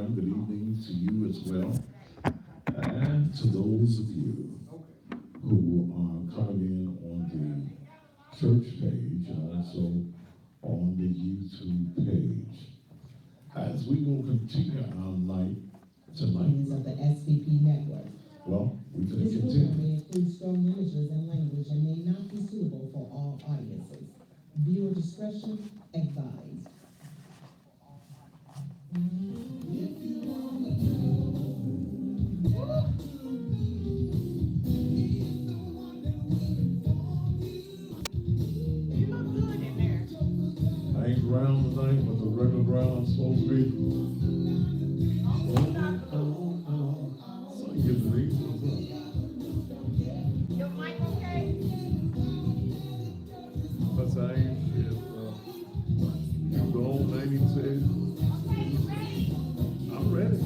program. Good evening to you as well. And to those of you who are coming in on the church page and also on the YouTube page. As we will continue our night tonight. Of the SVP network. Well, we can This continue. program may include strong images and language and may not be suitable for all audiences. Viewer discretion advised. You look good in there. I ain't brown tonight, but the regular brown I'm supposed to be. So you get the equals Your mic okay? up. But I ain't shit, bro. You go on 96. Okay, you ready? I'm ready.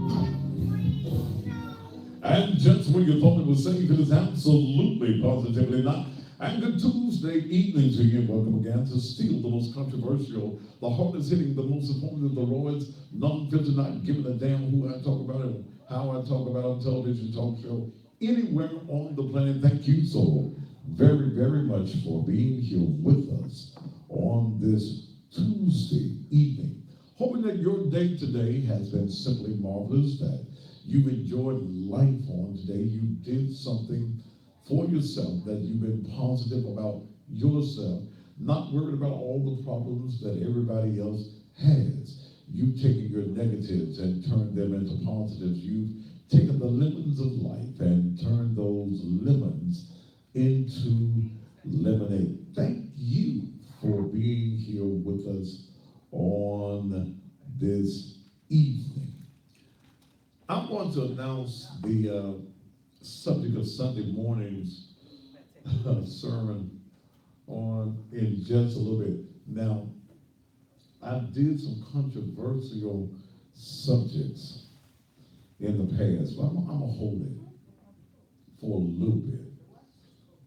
5, 4, 3, 2. And just when you thought it was safe, it is absolutely positively not. And good Tuesday evening to you. Welcome again to Steal, the most controversial, the hardest hitting, the most informative, the rawest, non-filtered, not giving a damn who I talk about and how I talk about on television talk show anywhere on the planet. Thank you so very, very much for being here with us on this Tuesday evening. Hoping that your day today has been simply marvelous, that you've enjoyed life on today. You did something for yourself, that you've been positive about yourself, not worried about all the problems that everybody else has. You've taken your negatives and turned them into positives. You've taken the lemons of life and turned those lemons into lemonade. Thank you for being here with us on this evening. I want to announce the subject of Sunday morning's sermon in just a little bit. Now, I did some controversial subjects in the past, but I'm gonna hold it for a little bit.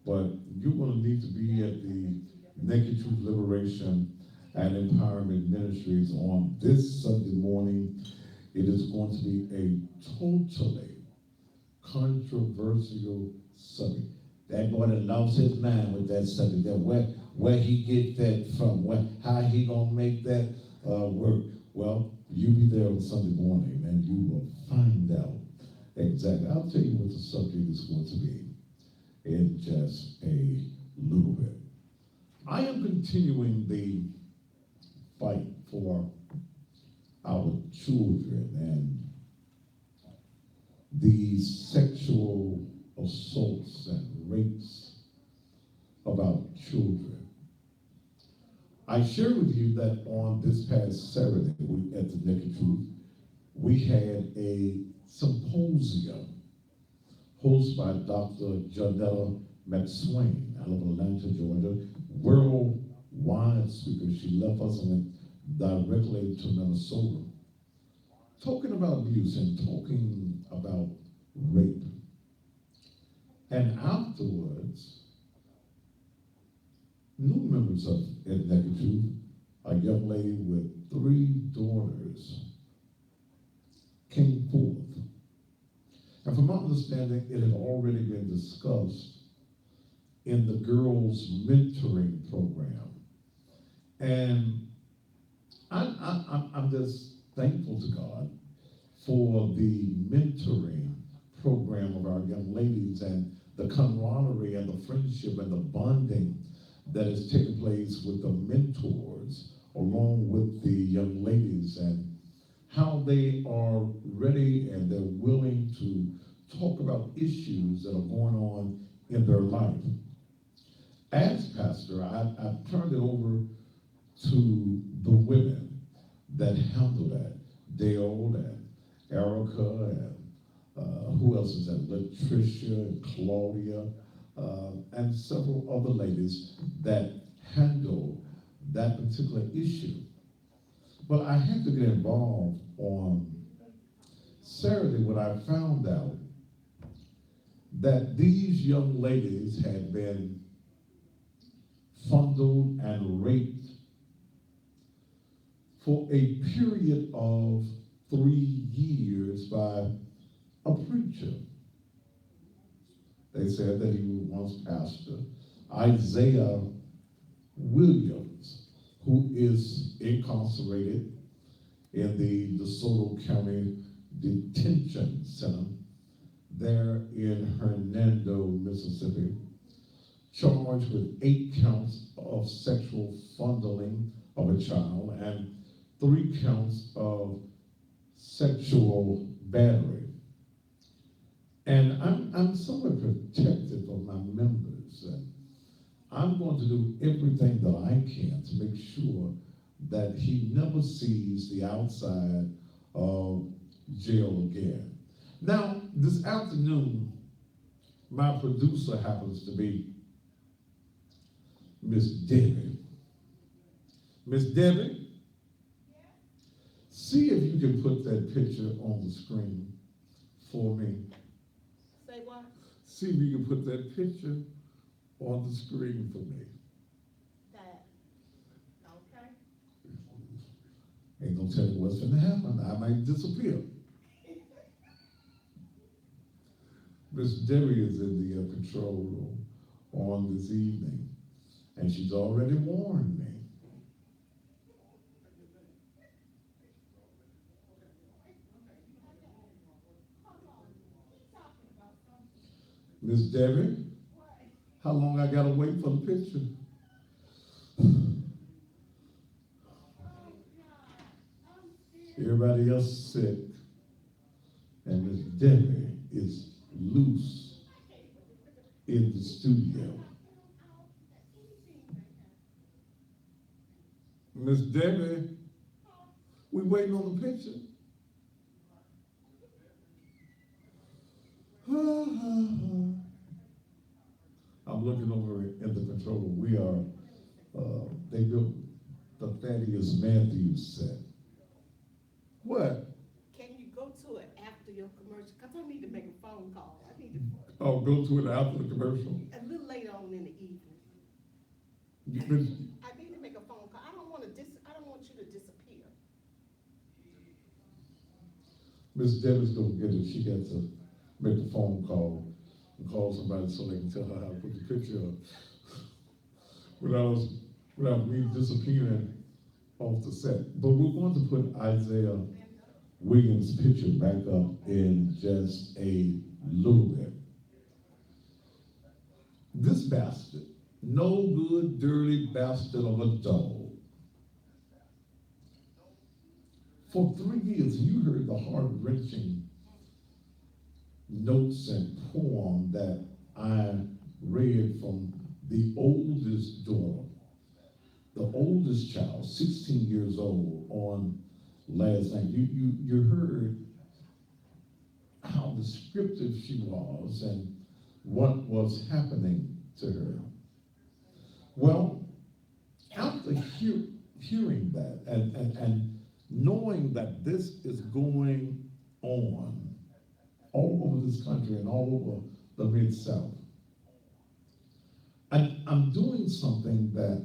But you're gonna need to be at the Naked Truth Liberation and Empowerment Ministries on this Sunday morning. It is going to be a totally controversial subject. That boy that lost his mind with that subject. That where he get that from? How he gonna make that work? Well, you be there on Sunday morning and you will find out exactly. I'll tell you what the subject is going to be in just a little bit. I am continuing the fight for our children and the sexual assaults and rapes of our children. I share with you that on this past Saturday at the Naked Truth, we had a symposium hosted by Dr. Janella McSwain out of Atlanta, Georgia, worldwide speaker. She left us and went directly to Minnesota, talking about abuse and talking about rape. And afterwards, new members of Ed Naked Truth, a young lady with 3 daughters, came forth. And from my understanding, it had already been discussed in the girls' mentoring program. And I'm just thankful to God for the mentoring program of our young ladies and the camaraderie and the friendship and the bonding that has taken place with the mentors along with the young ladies, and how they are ready and they're willing to talk about issues that are going on in their life. As pastor, I've turned it over to the women that handle that. Dale and Erica and who else is that? Latricia and Claudia and several other ladies that handle that particular issue. But I had to get involved on Saturday when I found out that these young ladies had been fondled and raped for a period of 3 years by a preacher. They said that he was once pastor, Isaiah Williams, who is incarcerated in the DeSoto County Detention Center there in Hernando, Mississippi, charged with 8 counts of sexual fondling of a child and 3 counts of sexual battery. And I'm somewhat protective of my members, and I'm going to do everything that I can to make sure that he never sees the outside of jail again. Now, this afternoon, my producer happens to be Miss Debbie. Miss Debbie, see if you can put that picture on the screen for me. Say what? See if you can put that picture on the screen for me. That. Okay. Ain't gonna tell you what's gonna happen. I might disappear. Miss Debbie is in the control room on this evening, and she's already warned me. Miss Debbie, how long I gotta wait for the picture? Everybody else sick, and Miss Debbie is loose in the studio. Miss Debbie, we waiting on the picture. I'm looking over in the control room. We are, they built the Thaddeus Matthews set. What? Can you go to it after your commercial? Because I need to make a phone call. I need to, Oh, go to it after the commercial. a little later on in the evening. Miss- I need to make a phone call. I don't want you to disappear. Miss Debbie's gonna get it. She got to make a phone call and call somebody so they can tell her how to put the picture up without me disappearing off the set. But we're going to put Isaiah Williams' picture back up in just a little bit. This bastard, no good, dirty bastard of a dog. For 3 years, you heard the heart-wrenching notes and poem that I read from the oldest daughter, the oldest child, 16 years old, on last night. You heard how descriptive she was and what was happening to her. Well, after hearing that and knowing that this is going on all over this country and all over the Mid-South, I'm doing something that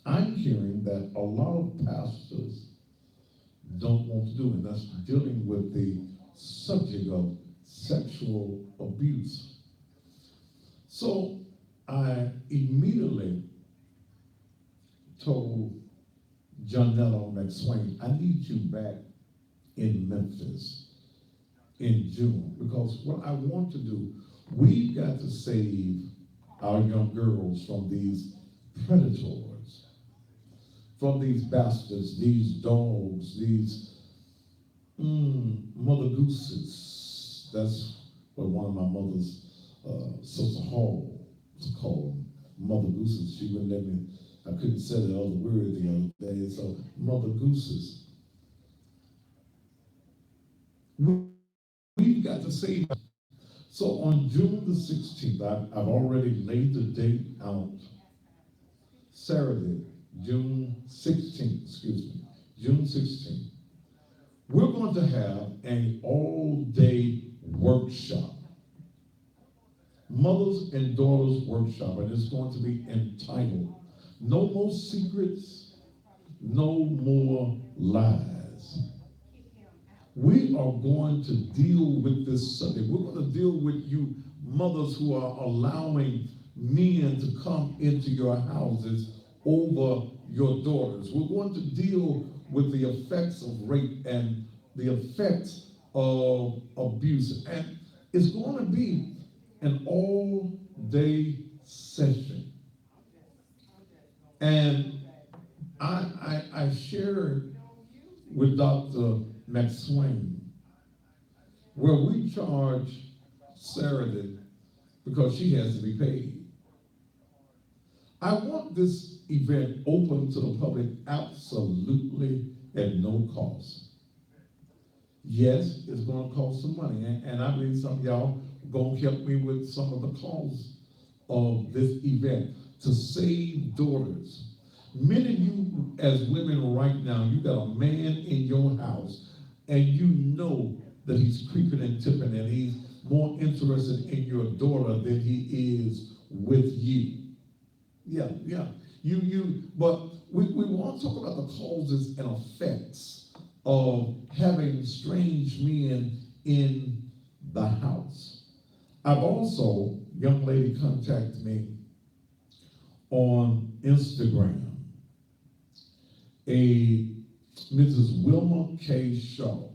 I'm hearing that a lot of pastors don't want to do, and that's dealing with the subject of sexual abuse. So I immediately told Janella McSwain, I need you back in Memphis in June, because what I want to do, we've got to save our young girls from these predators, from these bastards, these dogs, these mother gooses. That's what one of my mother's, Sister Hall, was called mother gooses. She wouldn't let me, I couldn't say the other word the other day, so mother gooses. We've got to save. So on June the 16th, I've already laid the date out. Saturday, June 16th, we're going to have an all-day workshop, mothers and daughters workshop, and it's going to be entitled, No More Secrets, no more lies. We are going to deal with this subject. We're going to deal with you mothers who are allowing men to come into your houses over your daughters. We're going to deal with the effects of rape and the effects of abuse. And it's going to be an all-day session. And I shared with Dr. McSwain where we charge Saturday because she has to be paid. I want this event open to the public absolutely at no cost. Yes, it's going to cost some money, and I believe some of y'all going to help me with some of the costs of this event to save daughters. Many of you as women right now, you got a man in your house and you know that he's creeping and tipping and he's more interested in your daughter than he is with you. Yeah. But we want to talk about the causes and effects of having strange men in the house. I've also, young lady contacted me on Instagram, a Mrs. Wilma K. Shaw,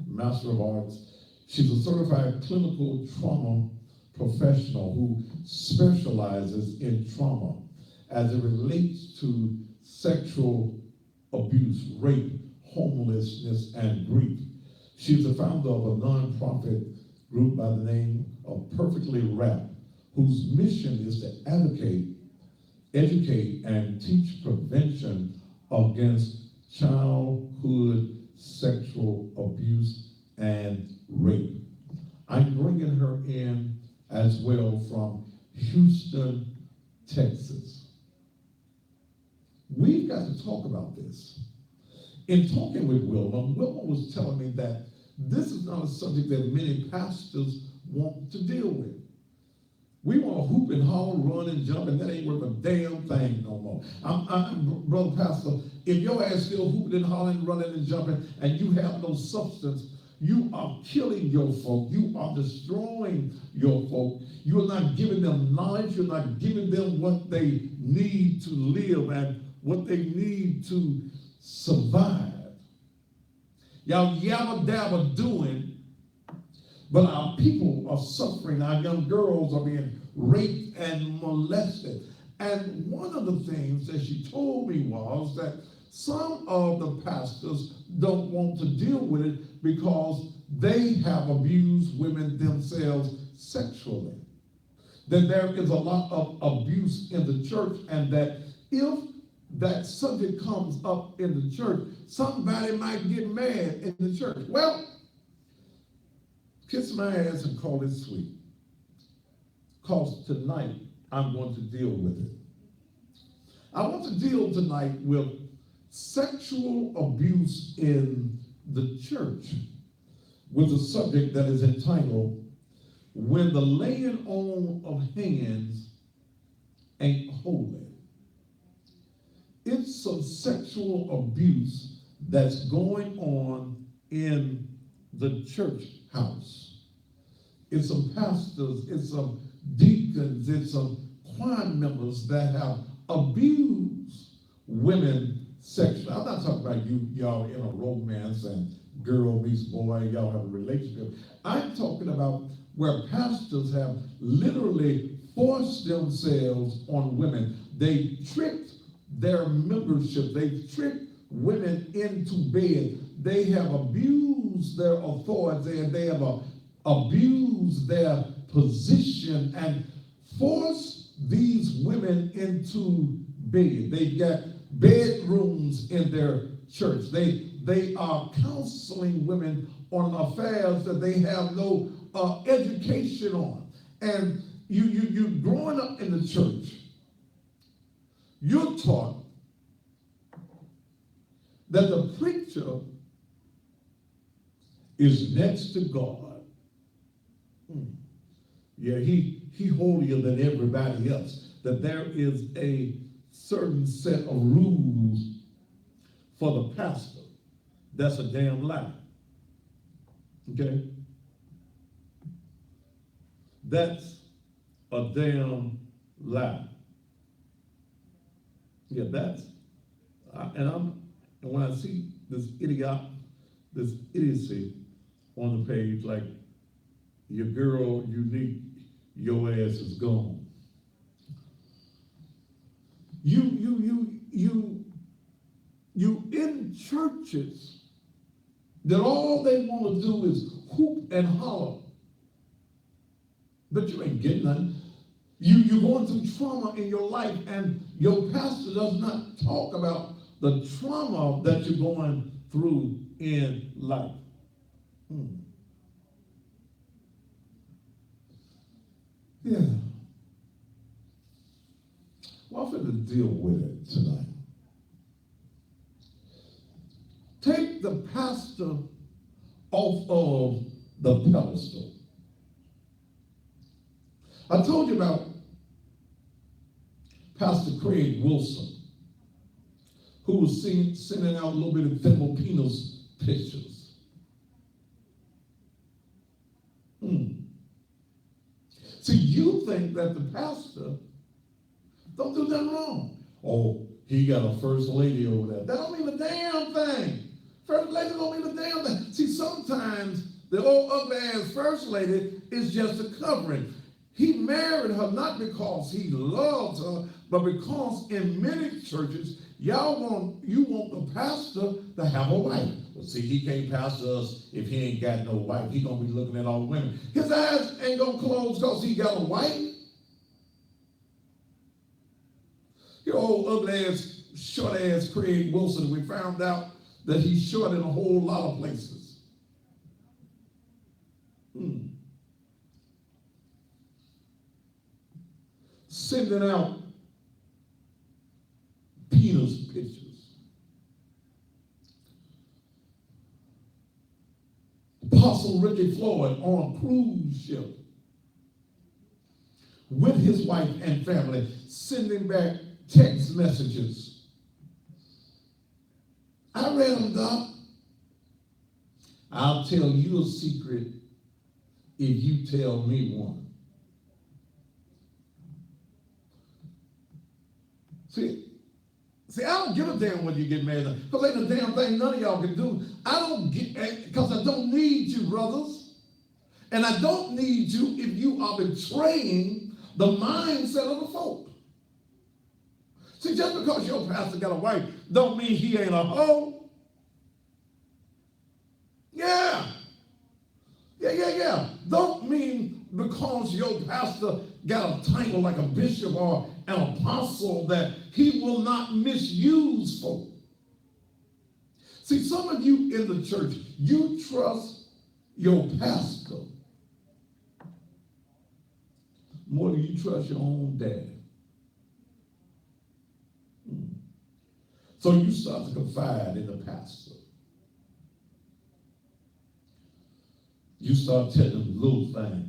Master of Arts. She's a certified clinical trauma professional who specializes in trauma as it relates to sexual abuse, rape, homelessness, and grief. She's the founder of a nonprofit group by the name of Perfectly Wrapped, whose mission is to advocate, educate, and teach prevention against childhood sexual abuse and rape. I'm bringing her in as well from Houston, Texas. We've got to talk about this. In talking with Wilma was telling me that this is not a subject that many pastors want to deal with. We want to hoop and holler, run and jump, and that ain't worth a damn thing no more. Brother Pastor, if your ass still hooping and hollering, running and jumping, and you have no substance, you are killing your folk. You are destroying your folk. You are not giving them knowledge. You're not giving them what they need to live and what they need to survive. Y'all yabba dabba doing, but our people are suffering. Our young girls are being raped and molested. And one of the things that she told me was that some of the pastors don't want to deal with it because they have abused women themselves sexually. That there is a lot of abuse in the church, and that if that subject comes up in the church, somebody might get mad in the church. Well, kiss my ass and call it sweet. Because tonight I'm going to deal with it. I want to deal tonight with sexual abuse in the church with a subject that is entitled, When the Laying On of Hands Ain't Holy. It's some sexual abuse that's going on in the church house. It's some pastors, it's some deacons, it's some choir members that have abused women sexually. I'm not talking about y'all in a romance and girl meets boy, y'all have a relationship. I'm talking about where pastors have literally forced themselves on women. They tricked their membership. They tricked women into bed. They have abused their authority, and they have abused their position and forced these women into bed. They've got bedrooms in their church. They are counseling women on affairs that they have no education on. And you growing up in the church, you're taught that the preacher is next to God. Yeah, he holier than everybody else. That there is a certain set of rules for the pastor, that's a damn lie. Okay? That's a damn lie. Yeah, and when I see this idiocy on the page, like your girl unique, your ass is gone. You in churches that all they want to do is hoop and holler, but you ain't getting nothing. You're going through trauma in your life, and your pastor does not talk about the trauma that you're going through in life. Yeah. Well, I'm going to deal with it tonight. Take the pastor off of the pedestal. I told you about Pastor Craig Wilson, who was sending out a little bit of Filipinos pictures. See, you think that the pastor don't do nothing wrong. Oh, he got a first lady over there. That don't mean a damn thing. First lady don't mean a damn thing. See, sometimes the old ugly ass first lady is just a covering. He married her not because he loves her, but because in many churches, you want the pastor to have a wife. Well, see, he can't pastor us if he ain't got no wife. He gonna be looking at all women. His eyes ain't gonna close because he got a wife. Your old ugly ass, short ass Craig Wilson, we found out that he's short in a whole lot of places. Sending out penis pictures. Apostle Ricky Floyd on a cruise ship with his wife and family, sending back text messages. I read them, Doc. I'll tell you a secret if you tell me one. See, I don't give a damn when you get married, because ain't a damn thing none of y'all can do. I don't get, because I don't need you, brothers. And I don't need you if you are betraying the mindset of the folk. See, just because your pastor got a wife, don't mean he ain't a hoe. Yeah. Don't mean because your pastor got a title like a bishop or an apostle that he will not misuse folk. See, some of you in the church, you trust your pastor more than you trust your own dad. So you start to confide in the pastor. You start telling them little things.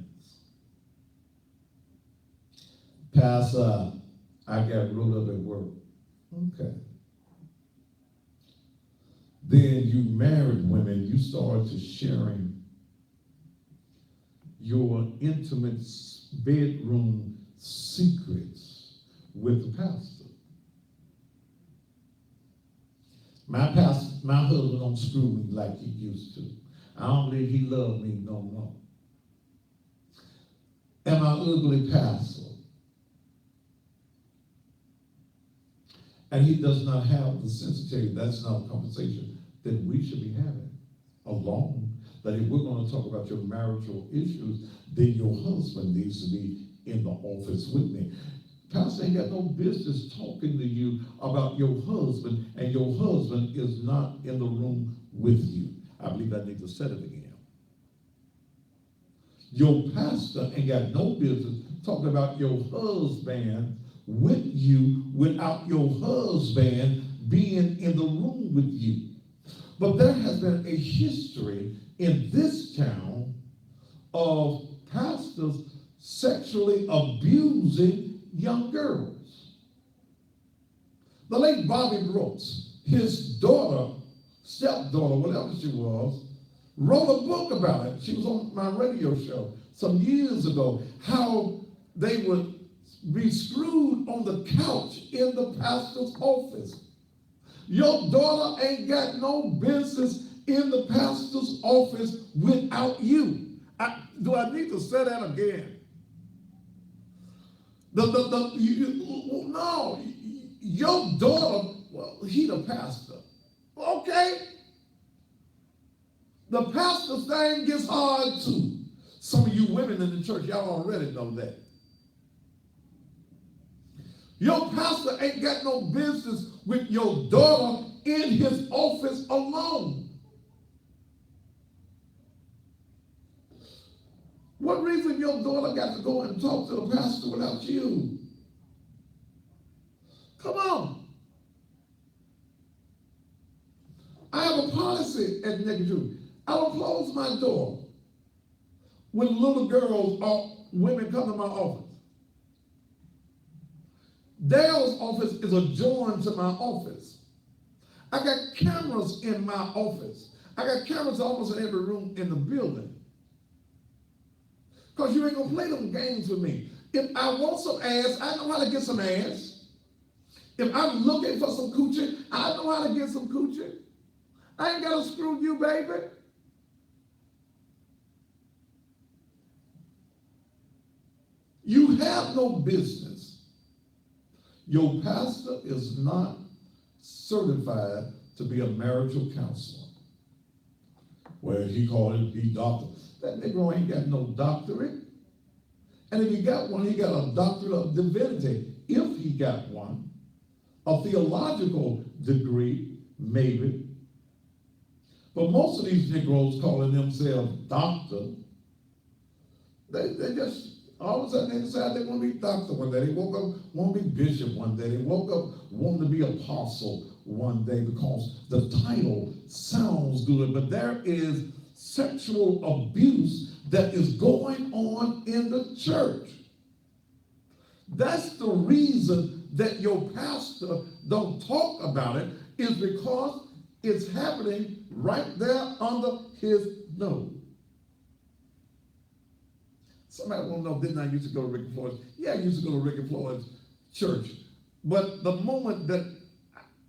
Pastor, I got rolled up at work. Okay. Then you married women, you start to sharing your intimate bedroom secrets with the pastor. My husband don't screw me like he used to. I don't believe he loved me no more. And my ugly pastor, and he does not have the sensitivity. That's not a conversation that we should be having alone. That if we're going to talk about your marital issues, then your husband needs to be in the office with me. Pastor ain't got no business talking to you about your husband, and your husband is not in the room with you. I believe I need to say it again. Your pastor ain't got no business talking about your husband with you without your husband being in the room with you. But there has been a history in this town of pastors sexually abusing young girls. The late Bobby Brooks his daughter, stepdaughter, whatever she was, wrote a book about it. She was on my radio show some years ago, how they would be screwed on the couch in the pastor's office. Your daughter ain't got no business in the pastor's office without you. Do I need to say that again? No, your daughter, well, he the pastor. Okay. The pastor's thing gets hard too. Some of you women in the church, y'all already know that. Your pastor ain't got no business with your daughter in his office alone. What reason your daughter got to go and talk to the pastor without you? Come on. I have a policy at Naked Truth. I will close my door when little girls or women come to my office. Dale's office is adjoined to my office. I got cameras in my office. I got cameras almost in every room in the building. Because you ain't going to play them games with me. If I want some ass, I know how to get some ass. If I'm looking for some coochie, I know how to get some coochie. I ain't got to screw you, baby. You have no business. Your pastor is not certified to be a marital counselor. Well, he called it, he doctor. That Negro ain't got no doctorate. And if he got one, he got a doctorate of divinity. If he got one, a theological degree, maybe. But most of these Negroes calling themselves doctor, they just, all of a sudden they decide they want to be doctor one day. They woke up, want to be bishop one day. They woke up, wanting to be apostle one day because the title sounds good. But there is sexual abuse that is going on in the church. That's the reason that your pastor don't talk about it, is because it's happening right there under his nose. Somebody want to know, didn't I used to go to Ricky Floyd's? Yeah, I used to go to Ricky Floyd's church. But the moment that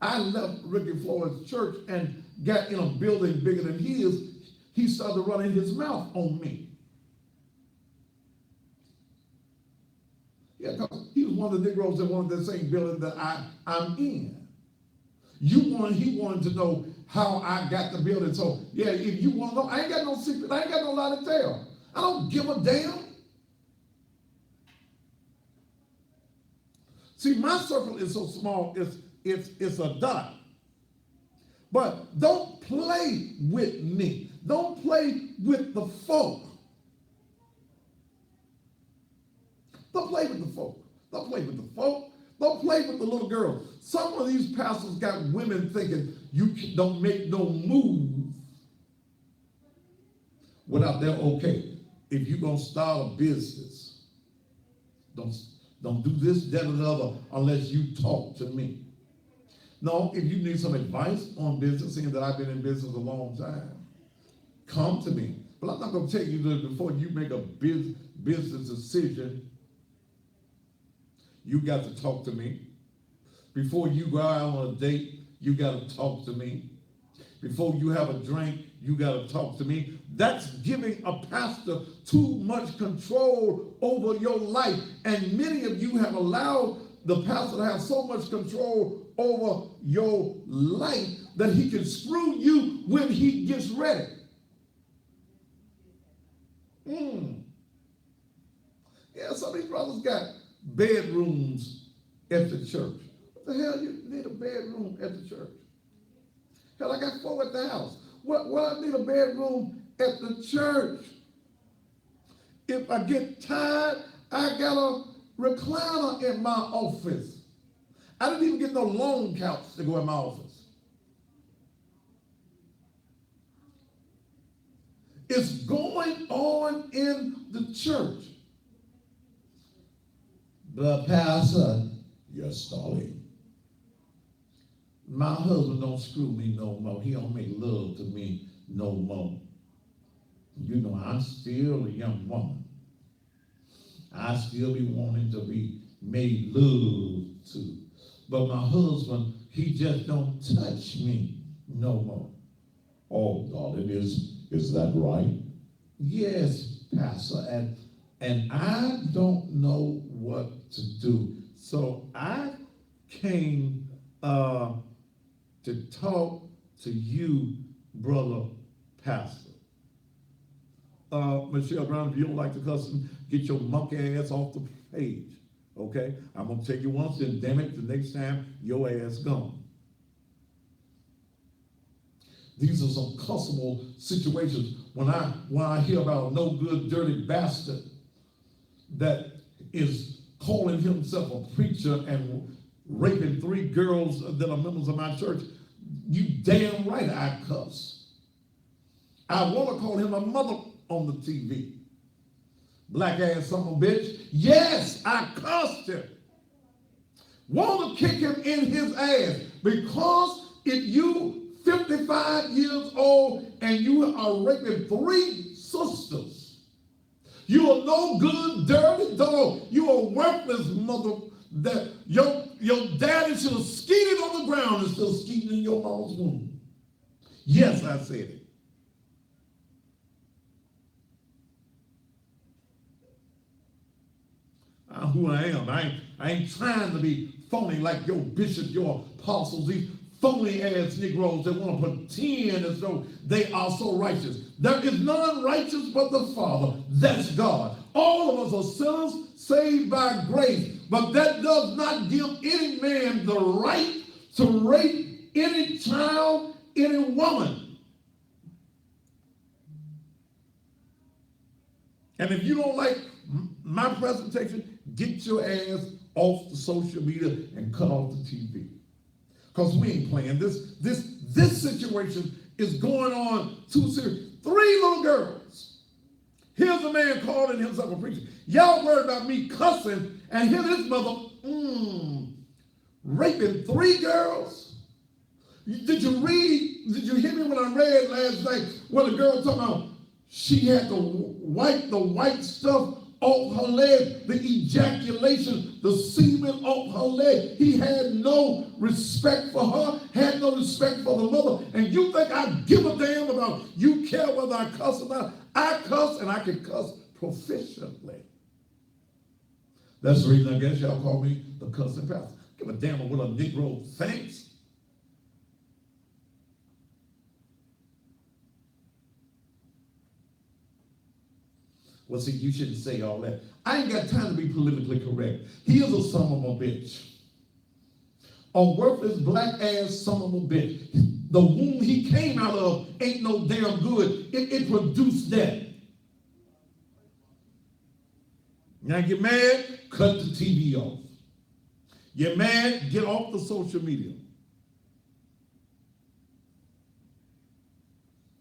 I left Ricky Floyd's church and got in a building bigger than his, he started running his mouth on me. Yeah, because he was one of the Negroes that wanted the same building that I'm in. He wanted to know how I got the building. So, yeah, if you want to know, I ain't got no secret. I ain't got no lie to tell. I don't give a damn. See, my circle is so small, it's a dot. But don't play with me. Don't play with the folk. Don't play with the folk. Don't play with the folk. Don't play with the little girls. Some of these pastors got women thinking you don't make no move without their okay. If you're going to start a business, don't do this, that, or the other unless you talk to me. No, if you need some advice on business, seeing that I've been in business a long time, come to me. But I'm not going to tell you that before you make a business decision, you got to talk to me. Before you go out on a date, you got to talk to me. Before you have a drink, you got to talk to me. That's giving a pastor too much control over your life. And many of you have allowed the pastor to have so much control over your life that he can screw you when he gets ready. Yeah, some of these brothers got bedrooms at the church. What the hell you need a bedroom at the church? Hell, I got 4 at the house. What I need a bedroom at the church? If I get tired, I got a recliner in my office. I didn't even get no long couch to go in my office. It's going on in the church. The pastor, yes, darling. My husband don't screw me no more. He don't make love to me no more. You know, I'm still a young woman. I still be wanting to be made love to. But my husband, he just don't touch me no more. Oh, darling, is that right? Yes, Pastor. And I don't know what to do. So I came to talk to you, brother pastor. Michelle Brown, if you don't like the cussing, get your monkey ass off the page. Okay? I'm gonna tell you once, and damn it, the next time your ass gone. These are some cussable situations. When I hear about a no good, dirty bastard that is calling himself a preacher and raping 3 girls that are members of my church, you damn right I cuss. I want to call him a mother on the TV. Black ass son of a bitch. Yes, I cussed him. Want to kick him in his ass because if you 55 years old and you are raping 3 sisters, you are no good, dirty dog. You are worthless mother that your daddy should have skeeted on the ground instead of skeeting in your mom's womb. Yes, I said it. I'm who I am. I ain't trying to be phony like your bishop, your apostles, these phony ass Negroes that want to pretend as though they are so righteous. There is none righteous but the Father. That's God. All of us are sinners saved by grace. But that does not give any man the right to rape any child, any woman. And if you don't like my presentation, get your ass off the social media and cut off the TV. Because we ain't playing. This situation is going on too serious. 3 little girls. Here's a man calling himself a preacher. Y'all worried about me cussing, and here this mother raping 3 girls. Did you hear me when I read last night where the girl talking about she had to wipe the white stuff off her leg, the ejaculation, the semen off her leg. He had no respect for her, had no respect for the mother. And you think I give a damn about you care whether I cuss or not? I cuss, and I can cuss proficiently. That's the reason I guess y'all call me the cussing pastor. Give a damn what a Negro thinks. Well, see, you shouldn't say all that. I ain't got time to be politically correct. He is a son of a bitch. A worthless black ass son of a bitch. The womb he came out of ain't no damn good. It produced that. Now you mad? Cut the TV off. You're mad? Get off the social media.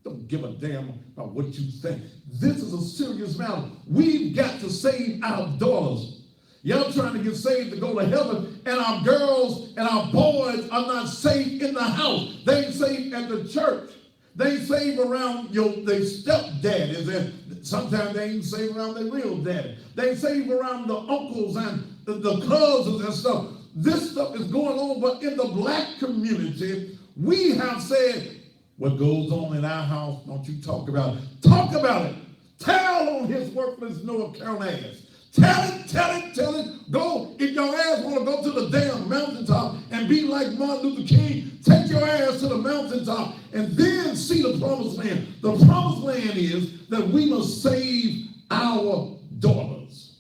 Don't give a damn about what you think. This is a serious matter. We've got to save our daughters. Y'all trying to get saved to go to heaven, and our girls and our boys are not safe in the house. They ain't safe at the church. They ain't safe around their stepdaddies, and sometimes they ain't safe around their real daddy. They ain't safe around the uncles and the cousins and stuff. This stuff is going on, but in the black community, we have said, what goes on in our house, don't you talk about it. Talk about it. Tell on his worthless, no account ass. Tell it. Go, if your ass want to go to the damn mountaintop and be like Martin Luther King, take your ass to the mountaintop and then see the promised land. The promised land is that we must save our daughters.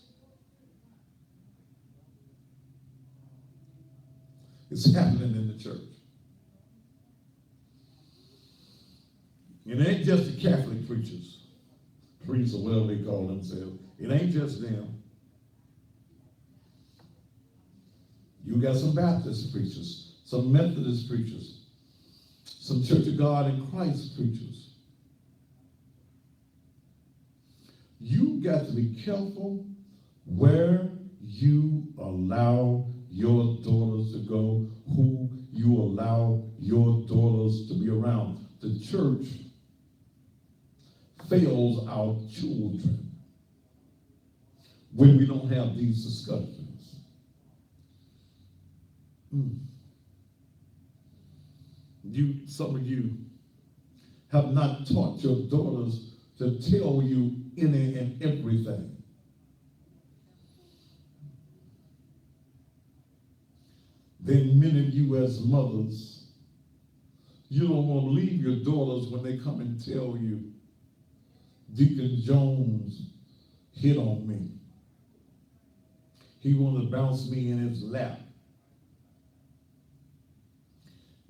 It's happening in the church. It ain't just the Catholic preachers, priests or whatever they call themselves. It ain't just them. You got some Baptist preachers, some Methodist preachers, some Church of God in Christ preachers. You got to be careful where you allow your daughters to go, who you allow when we don't have these discussions. Some of you have not taught your daughters to tell you any and everything. Then many of you as mothers, you don't want to leave your daughters when they come and tell you, Deacon Jones hit on me. He wanted to bounce me in his lap.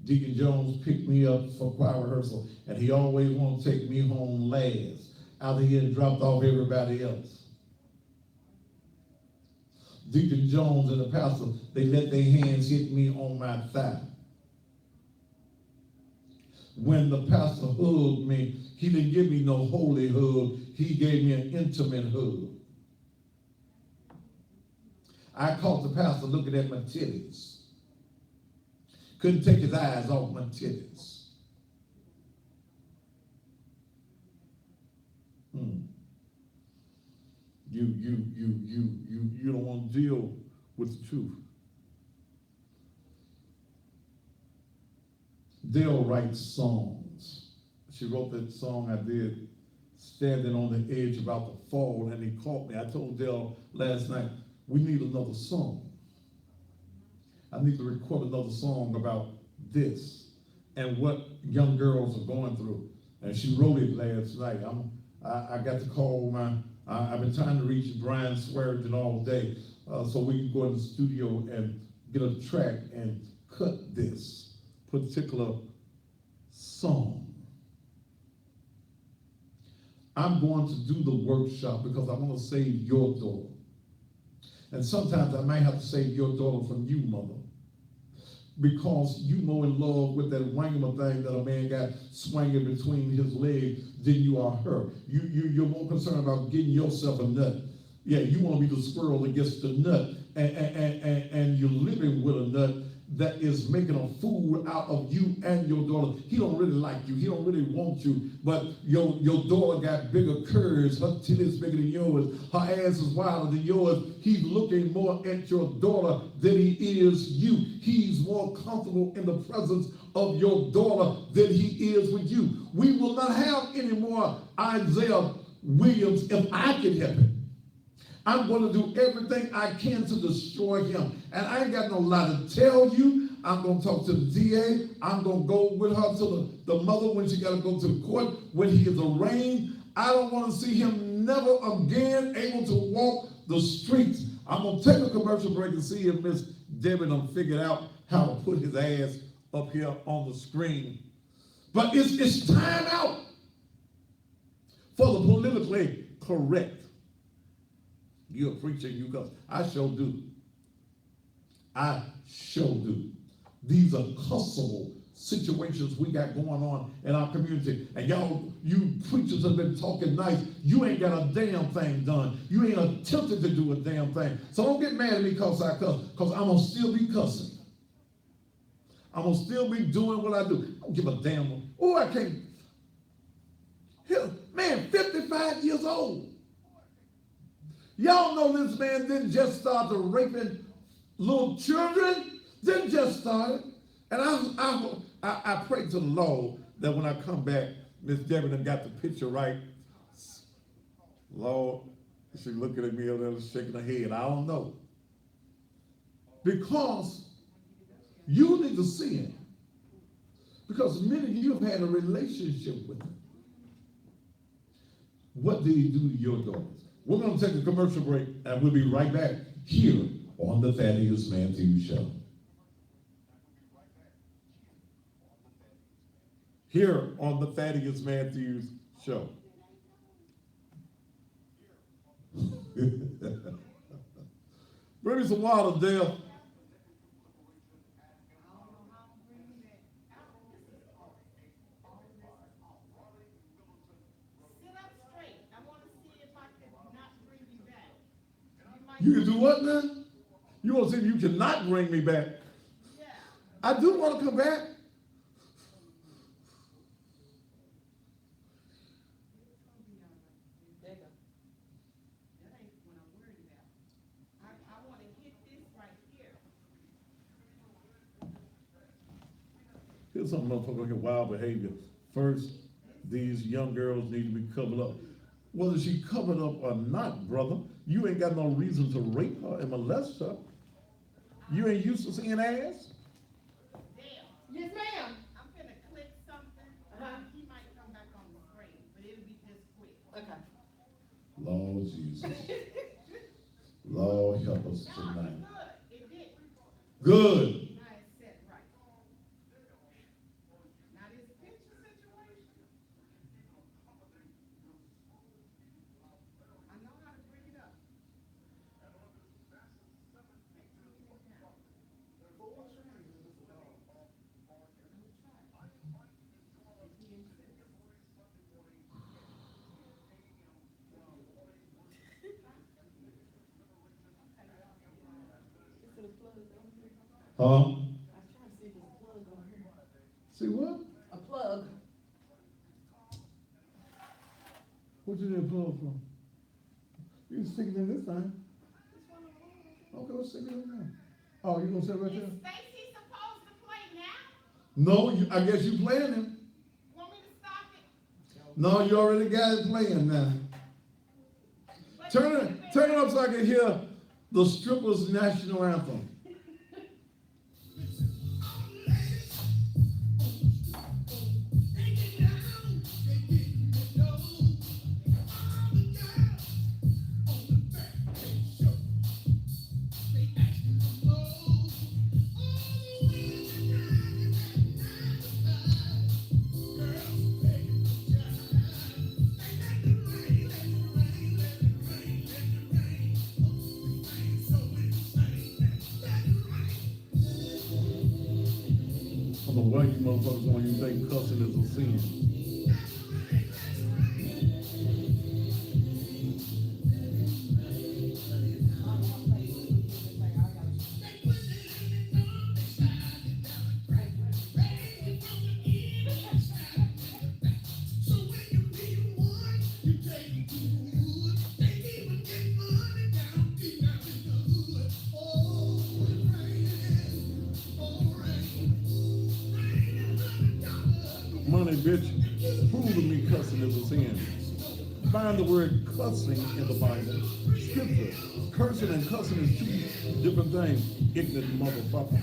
Deacon Jones picked me up for choir rehearsal, and he always wanted to take me home last after he had dropped off everybody else. Deacon Jones and the pastor, they let their hands hit me on my thigh. When the pastor hugged me, he didn't give me no holy hug. He gave me an intimate hug. I caught the pastor looking at my titties. Couldn't take his eyes off my titties. You don't want to deal with the truth. Dale writes songs. She wrote that song I did, Standing on the Edge About to Fall, and he caught me. I told Dale last night, we need another song. I need to record another song about this and what young girls are going through. And she wrote it last night. I got to call I've been trying to reach Brian Swearingen all day so we can go in the studio and get a track and cut this particular song. I'm going to do the workshop because I want to save your daughter. And sometimes I might have to save your daughter from you, mother. Because you more in love with that wangama thing that a man got swinging between his legs than you are her. You're more concerned about getting yourself a nut. Yeah, you want to be the squirrel that gets the nut, and you're living with a nut that is making a fool out of you and your daughter. He don't really like you. He don't really want you. But your daughter got bigger curves. Her titties bigger than yours. Her ass is wilder than yours. He's looking more at your daughter than he is you. He's more comfortable in the presence of your daughter than he is with you. We will not have any more Isaiah Williams if I can help it. I'm going to do everything I can to destroy him. And I ain't got no lie to tell you. I'm going to talk to the DA. I'm going to go with her to the mother when she got to go to the court, when he is arraigned. I don't want to see him never again able to walk the streets. I'm going to take a commercial break and see if Miss Debbie done figured out how to put his ass up here on the screen. But it's time out for the politically correct. You're a preacher, you cuss. I sure do. I sure do. These are cussable situations we got going on in our community. And y'all, you preachers have been talking nice. You ain't got a damn thing done. You ain't attempted to do a damn thing. So don't get mad at me because I cuss, because I'm going to still be cussing. I'm going to still be doing what I do. I don't give a damn. Oh, I can't. Hell, man, 55 years old. Y'all know this man didn't just start raping little children. Didn't just start. And I pray to the Lord that when I come back, Miss Debbie done got the picture right. Lord, she's looking at me a little, shaking her head. I don't know. Because you need to see him. Because many of you have had a relationship with him. What did he do to your daughters? We're going to take a commercial break, and we'll be right back here on the Thaddeus Matthews Show. Here on the Thaddeus Matthews Show. Bring me some water, Dale. You can do what now? You want to see if you cannot bring me back? Yeah. I do want to come back. Here's some motherfucker here, wild behavior. First, these young girls need to be covered up. Whether she covered up or not, brother, you ain't got no reason to rape her and molest her. You ain't used to seeing ass? Yes, ma'am. I'm gonna click something. He might come back on the screen, but it'll be just quick. Okay. Lord Jesus. Lord help us tonight. Good, it did. Good. Now it's set right. Now this picture situation. I know how to bring it up. It's for the plug on here. Huh? I was trying to see if there's a plug on here. See what? A plug. What you need a plug for? You can stick it in this time. Okay, let's stick it in there. Oh, you gonna sit right Is there? Stacy supposed to play now? No, I guess you playing him. Want me to stop it? No, you already got it playing now. Turn it up so I can hear the strippers' national anthem. I don't know why you motherfuckers want you think cussing is a sin. Money, bitch, prove to me cussing is a sin. Find the word cussing in the Bible. Scripture. Cursing and cussing is two different things. Ignorant motherfucker.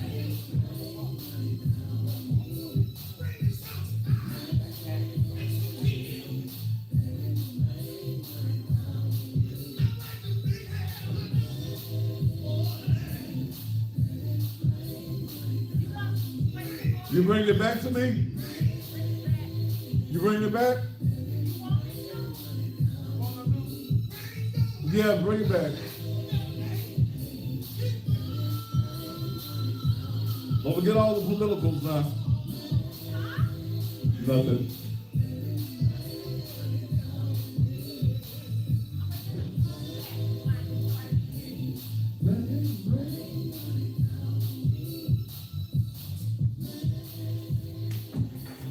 You bring it back to me? You bring it back? Yeah, bring it back. Don't forget all the politicals now. Nothing.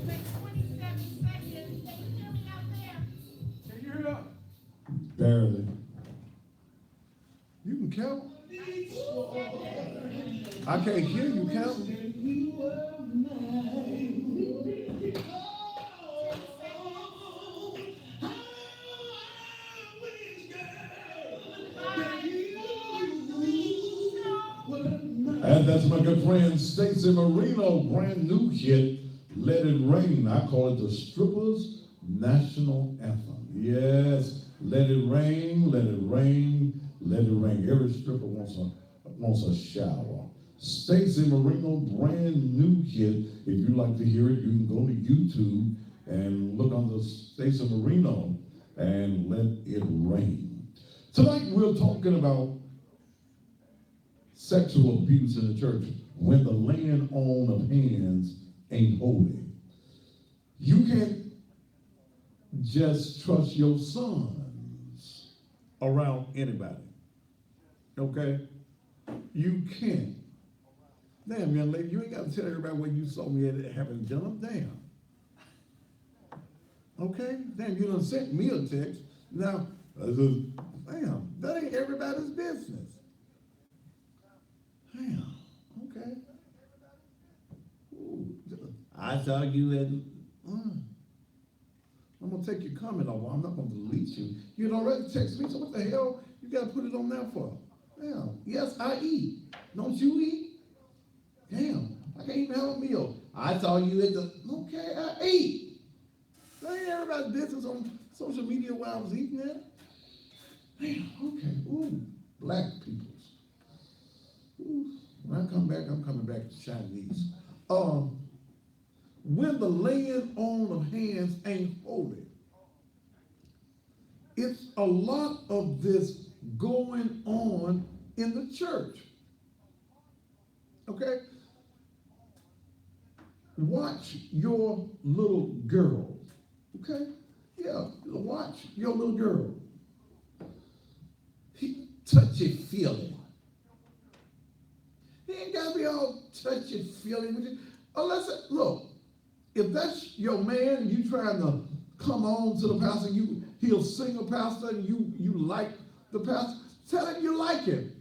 Take 27 seconds. Can you hear me out there? Can you hear that? Barely. You can count. I can't hear you count. And that's my good friend Stacey Marino, brand new hit, Let It Rain. I call it the Strippers' National Anthem. Yes, let it rain, let it rain, let it rain. Every stripper wants a shower. Stacey Marino, brand new hit. If you'd like to hear it, you can go to YouTube and look under Stacey Marino and Let It Rain. Tonight we're talking about sexual abuse in the church when the laying on of hands ain't holy. You can't just trust your sons around anybody. Okay? You can't. Damn, young lady, you ain't got to tell everybody where you saw me at having dinner. Damn. Okay? Damn, you done sent me a text. Now, damn, that ain't everybody's business. Damn, okay. Ooh, I I saw you at, I'm gonna take your comment off. I'm not gonna delete you. You had already texted me, so what the hell you gotta put it on there for? Damn, yes, I eat. Don't you eat? Damn, I can't even have a meal. I saw you at the, okay, I ate. That ain't everybody's business on social media while I was eating there. Damn, okay, ooh, black peoples. Ooh, when I come back, I'm coming back to Chinese. When the laying on of hands ain't holy, it's a lot of this going on in the church. Okay? Watch your little girl. Okay? Yeah, watch your little girl. He touchy-feely. He ain't got to be all touchy-feely with you. Unless, look, if that's your man and you trying to come on to the pastor, he'll sing a pastor and you like the pastor, tell him you like him.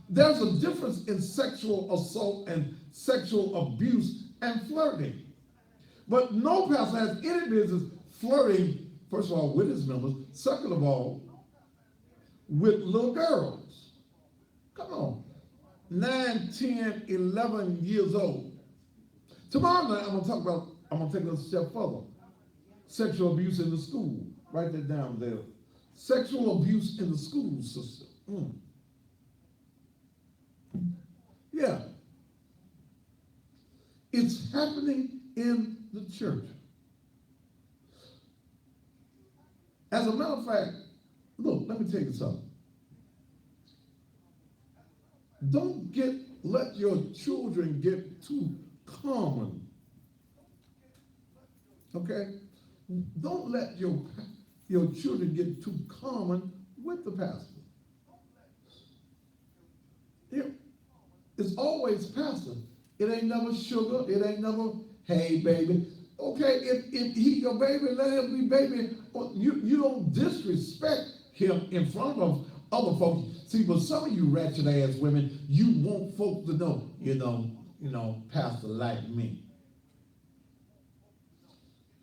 There's a difference in sexual assault and sexual abuse and flirting. But no pastor has any business flirting, first of all, with his members, second of all, with little girls. Come on. 9, 10, 11 years old. Tomorrow night, I'm going to take it a step further. Sexual abuse in the school. Write that down there. Sexual abuse in the school system. Yeah. It's happening in the church. As a matter of fact, look, let me tell you something. Don't let your children get too common. Okay? Don't let your children get too common with the pastor. It's always pastor. It ain't never sugar. It ain't never, hey, baby. Okay, if he your baby, let him be baby. You don't disrespect him in front of other folks. See, but some of you ratchet ass women, you want folks to know, pastor like me.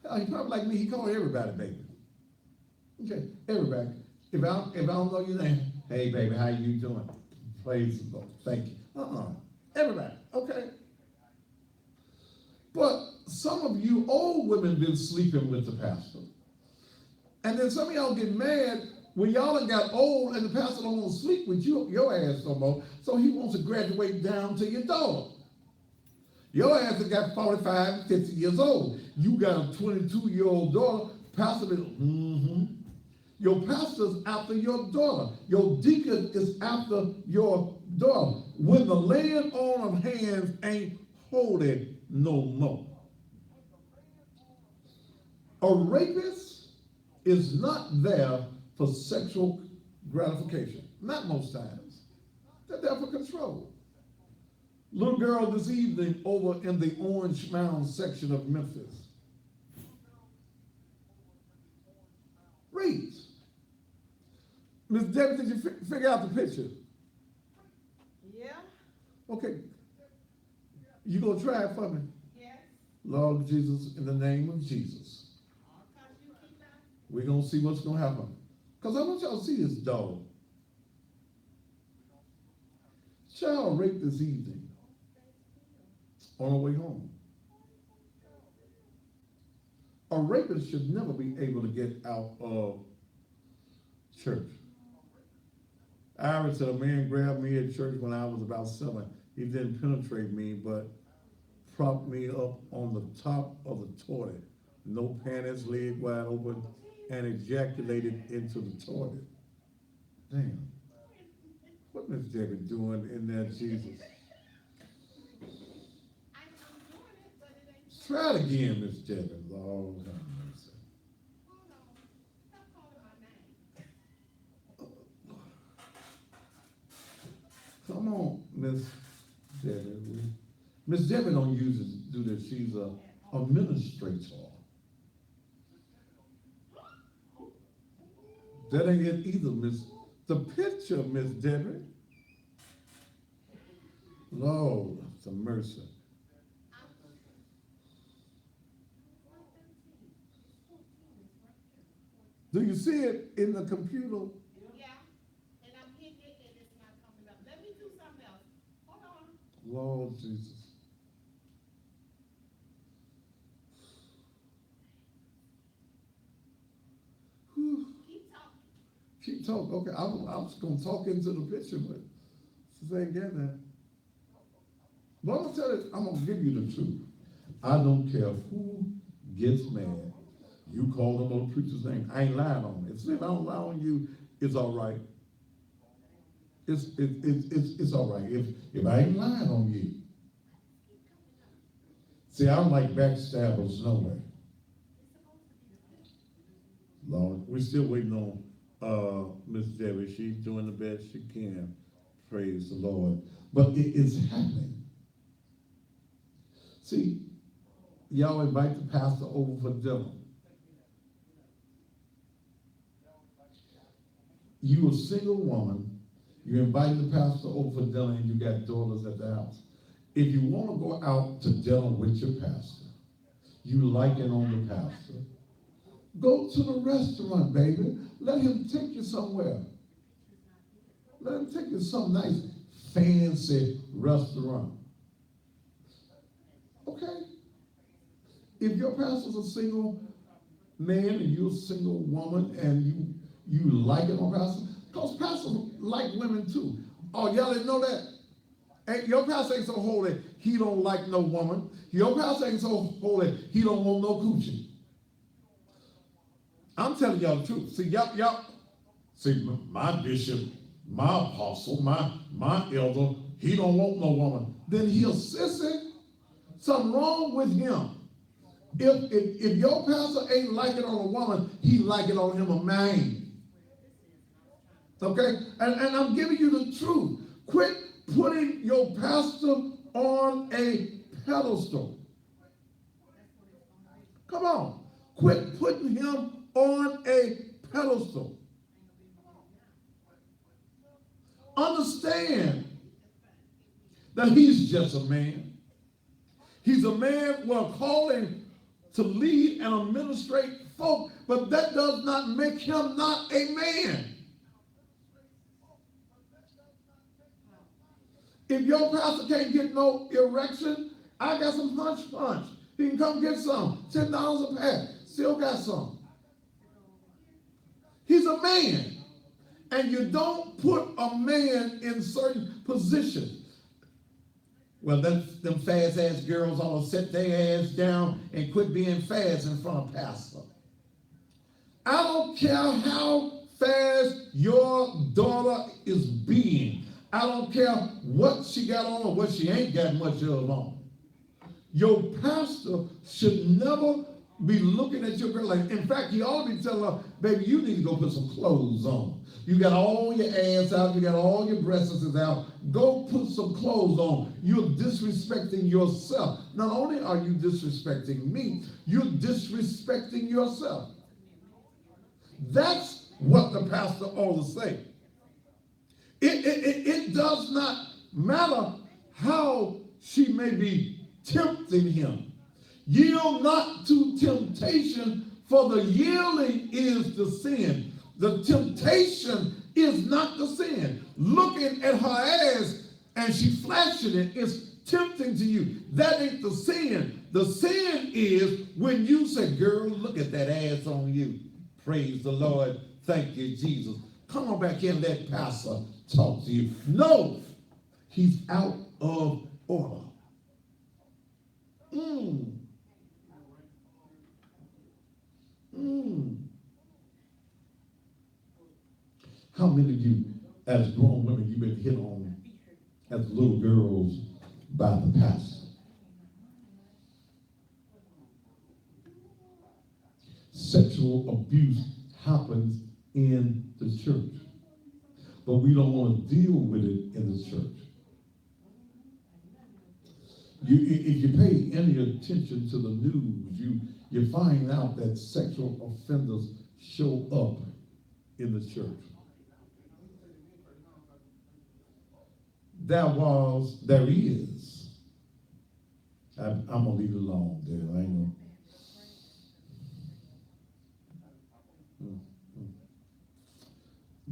Hell, he probably like me. He called everybody baby. Okay, everybody. If I don't know your name, hey baby, how you doing? Praise the Lord. Thank you. Everybody. Okay. But some of you old women been sleeping with the pastor. And then some of y'all get mad when y'all done got old and the pastor don't want to sleep with your ass no more. So he wants to graduate down to your daughter. Your ass has got 45, 50 years old. You got a 22-year-old daughter. Pastor Your pastor's after your daughter. Your deacon is after your daughter. When the laying on of hands ain't holy no more. A rapist is not there for sexual gratification. Not most times. They're there for control. Little girl this evening over in the Orange Mound section of Memphis. Read. Miss Debbie, did you figure out the picture? Yeah, Okay. You gonna try it for me? yes. Lord Jesus, in the name of Jesus, we're gonna see what's gonna happen. Because I want y'all to see this dog. Child raped this evening on her way home. A rapist should never be able to get out of church. Ira said a man grabbed me at church when I was about 7. He didn't penetrate me, but propped me up on the top of the toilet. No panties, leg wide open, and ejaculated into the toilet. Damn. What Miss Debbie doing in there, Jesus? I'm doing it, but it ain't. Try it again, Miss Debbie. Lord have mercy. Hold on. Stop calling my name. Come on, Miss Debbie. Miss Debbie don't do this. She's a administrator. That ain't it either, Miss. The picture, Miss Debbie. Lord, some mercy. Do you see it in the computer? Yeah, and I'm hitting it and it's not coming up. Let me do something else. Hold on. Lord Jesus. Whew. Keep talking. Keep talking. Okay, I was going to talk into the picture, but this ain't getting that. But I'm going to tell you, I'm going to give you the truth. I don't care who gets mad. You call them on preacher's name. I ain't lying on it. If I don't lie on you, it's all right. It's all right. If I ain't lying on you. See, I don't like backstabbers no way. Lord, we're still waiting on Miss Debbie. She's doing the best she can. Praise the Lord. But it is happening. See, y'all invite the pastor over for dinner. You a single woman, you invite the pastor over for dinner and you got daughters at the house. If you want to go out to dinner with your pastor, you like it on the pastor, go to the restaurant, baby. Let him take you somewhere. Let him take you to some nice, fancy restaurant. Okay? If your pastor's a single man and you're a single woman and you like it on pastor, because pastors like women too. Oh, y'all didn't know that? Hey, your pastor ain't so holy, he don't like no woman. Your pastor ain't so holy, he don't want no coochie. I'm telling y'all the truth. See, see, my bishop, my apostle, my elder, he don't want no woman. Then he'll sissy. Something wrong with him. If your pastor ain't like it on a woman, he like it on him a man. Okay? And I'm giving you the truth. Quit putting your pastor on a pedestal. Come on. Quit putting him on a pedestal. Understand that he's just a man. He's a man with a calling to lead and administrate folk, but that does not make him not a man. If your pastor can't get no erection, I got some punch. He can come get some. $10 a pack. Still got some. He's a man. And you don't put a man in certain positions. Well, them fast-ass girls ought to set their ass down and quit being fast in front of pastor. I don't care how fast your daughter is being. I don't care what she got on or what she ain't got much of on. Your pastor should never be looking at your girl like, in fact, he ought to be telling her, baby, you need to go put some clothes on. You got all your ass out, you got all your breasts out. Go put some clothes on. You're disrespecting yourself. Not only are you disrespecting me, you're disrespecting yourself. That's what the pastor ought to say. It does not matter how she may be tempting him. Yield not to temptation, for the yielding is the sin. The temptation is not the sin. Looking at her ass and she flashing it is tempting to you. That ain't the sin. The sin is when you say, girl, look at that ass on you. Praise the Lord. Thank you, Jesus. Come on back here and let pastor talk to you. No, he's out of order. How many of you, as grown women, you've been hit on as little girls by the pastor? Sexual abuse happens in the church, but we don't want to deal with it in the church. If you pay any attention to the news, you find out that sexual offenders show up in the church. There is. I'm going to leave it alone there. I ain't gonna.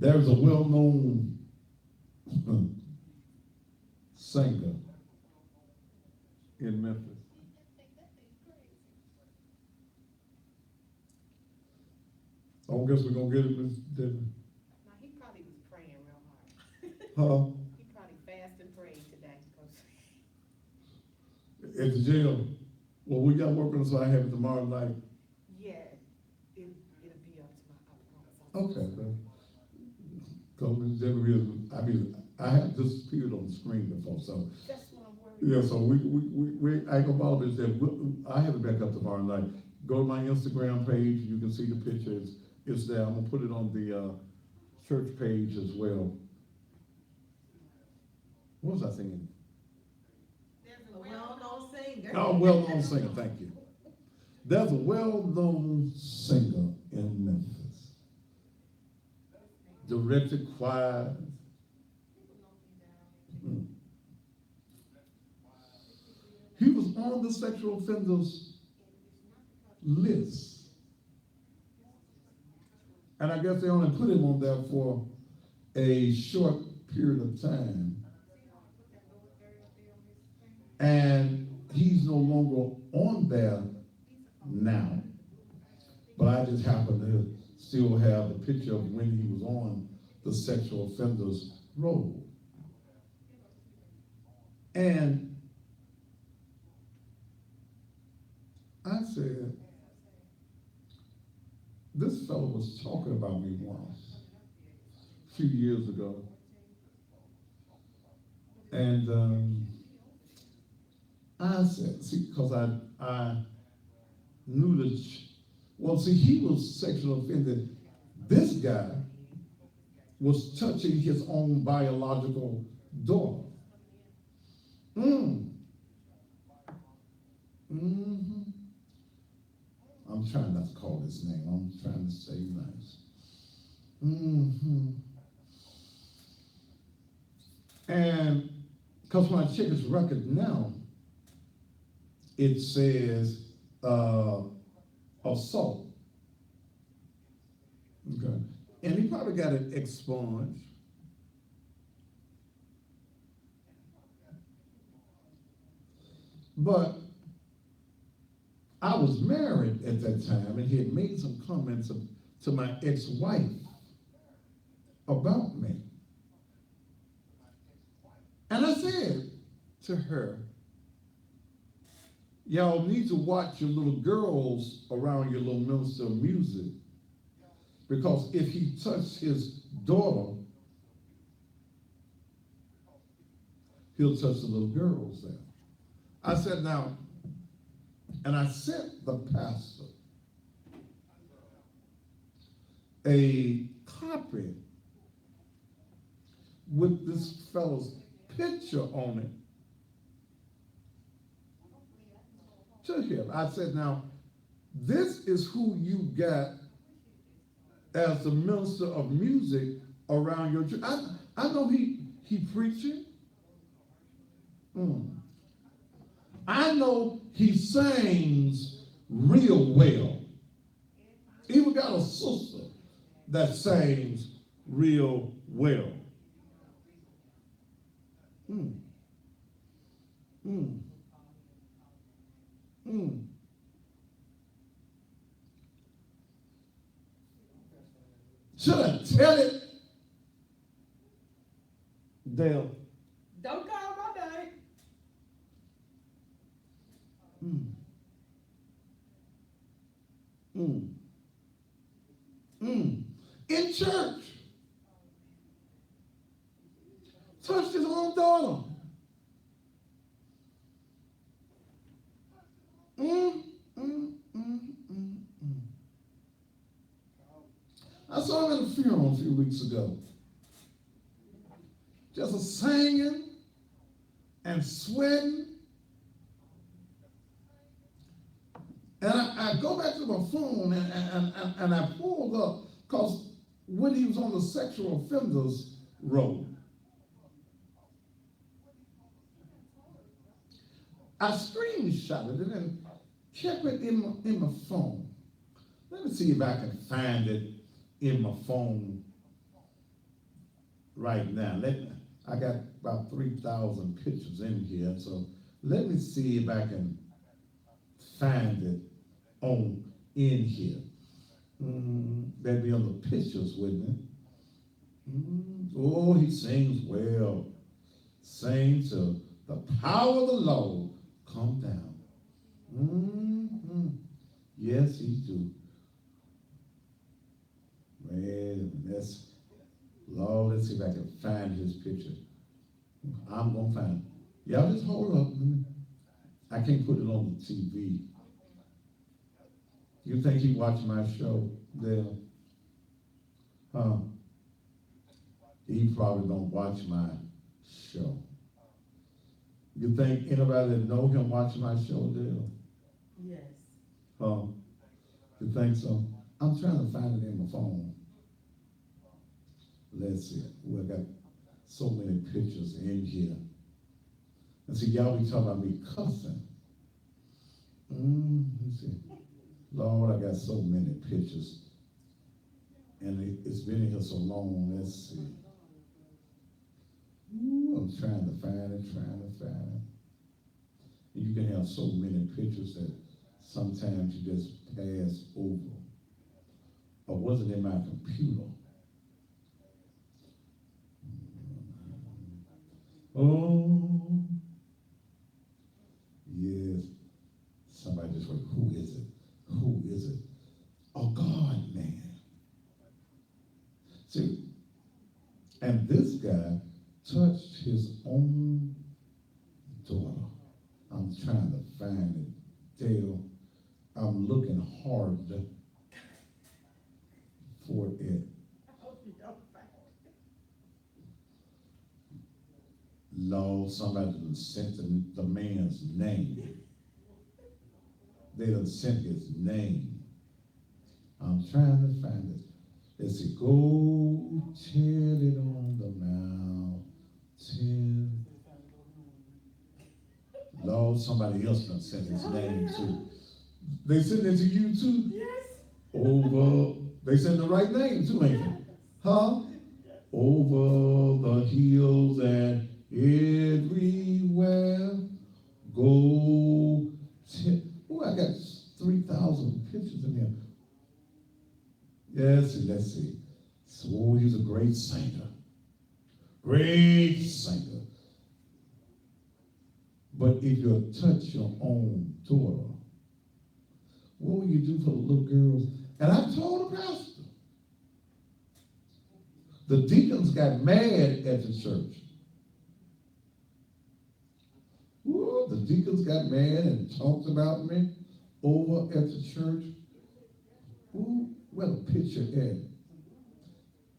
There's a well-known singer in Memphis. I guess we're gonna get it, Miss Debbie. Now, he probably was praying real hard. Huh? He probably fasted and prayed today. 'Cause At the jail. Well, we got work on, so I have it tomorrow night. Yeah, it'll be up to my, I promise. Okay, then. Cause Miss Debbie, I have disappeared on the screen before, so. That's what I'm worried Yeah, so we I ain't gonna bother with that. I have it back up tomorrow night. Go to my Instagram page, you can see the pictures. It's there. I'm gonna put it on the, church page as well. What was I thinking? There's A well-known singer. Oh, well-known singer, thank you. There's a well-known singer in Memphis. Directed choir. He was on the sexual offenders list. And I guess they only put him on there for a short period of time. And he's no longer on there now. But I just happen to still have a picture of when he was on the sexual offenders roll. And I said, this fellow was talking about me once, a few years ago. And I said, see, because I knew that, he was sexually offended. This guy was touching his own biological daughter. I'm trying not to call his name. I'm trying to say nice. And because when I check his record now, it says assault. Okay. And he probably got it expunged. But I was married at that time, and he had made some comments to my ex-wife about me. And I said to her, y'all need to watch your little girls around your little minister of music, because if he touched his daughter, he'll touch the little girls there. I said, now, and I sent the pastor a copy with this fellow's picture on it to him. I said, now, this is who you got as the minister of music around your church. I know he preaching. I know he sings real well. Even got a sister that sings real well. Should I tell it? Dale. Don't call my name. In church. Touched his own daughter. I saw him at a funeral a few weeks ago. Just a singing and sweating. And I go back to my phone and I pulled up, because when he was on the sexual offenders roll, I screenshotted it and kept it in my phone. Let me see if I can find it in my phone right now. I got about 3,000 pictures in here, so let me see if I can find it on in here. That'd be on the pictures, wouldn't it? Oh, he sings well. Sing to the power of the Lord come down. Yes, he do. Man, that's Lord. Let's see if I can find his picture. I'm gonna find it. Y'all just hold up. I can't put it on the TV. You think he watched my show there? Huh? He probably don't watch my show. You think anybody that know him watch my show there? Yes. Huh? You think so? I'm trying to find it in my phone. Let's see. We got so many pictures in here. And see, y'all be talking about me cussing. Let's see. Lord, I got so many pictures. And it's been here so long. Let's see. I'm trying to find it. You can have so many pictures that sometimes you just pass over. Or was it in my computer? Oh, yes. Somebody just wrote, who is it? Who is it? A God man. See, and this guy touched his own daughter. I'm trying to find it. Dale, I'm looking hard for it. I hope you don't find it. Lord, somebody done sent the man's name. They done sent his name. I'm trying to find it. They say, go tell it on the mountain. Lord, somebody else done sent his name too. They sent it to you too? Yes. Over, they sent the right name too, ain't they? Huh? Over the hills and everywhere. Go oh, I got 3,000 pictures in here. Yes, let's see. So he's a great singer. Great singer. But if you touch your own daughter, what will you do for the little girls? And I told the pastor. The deacons got mad at the church. Ooh, the deacons got mad and talked about me over at the church. Ooh, where the picture at?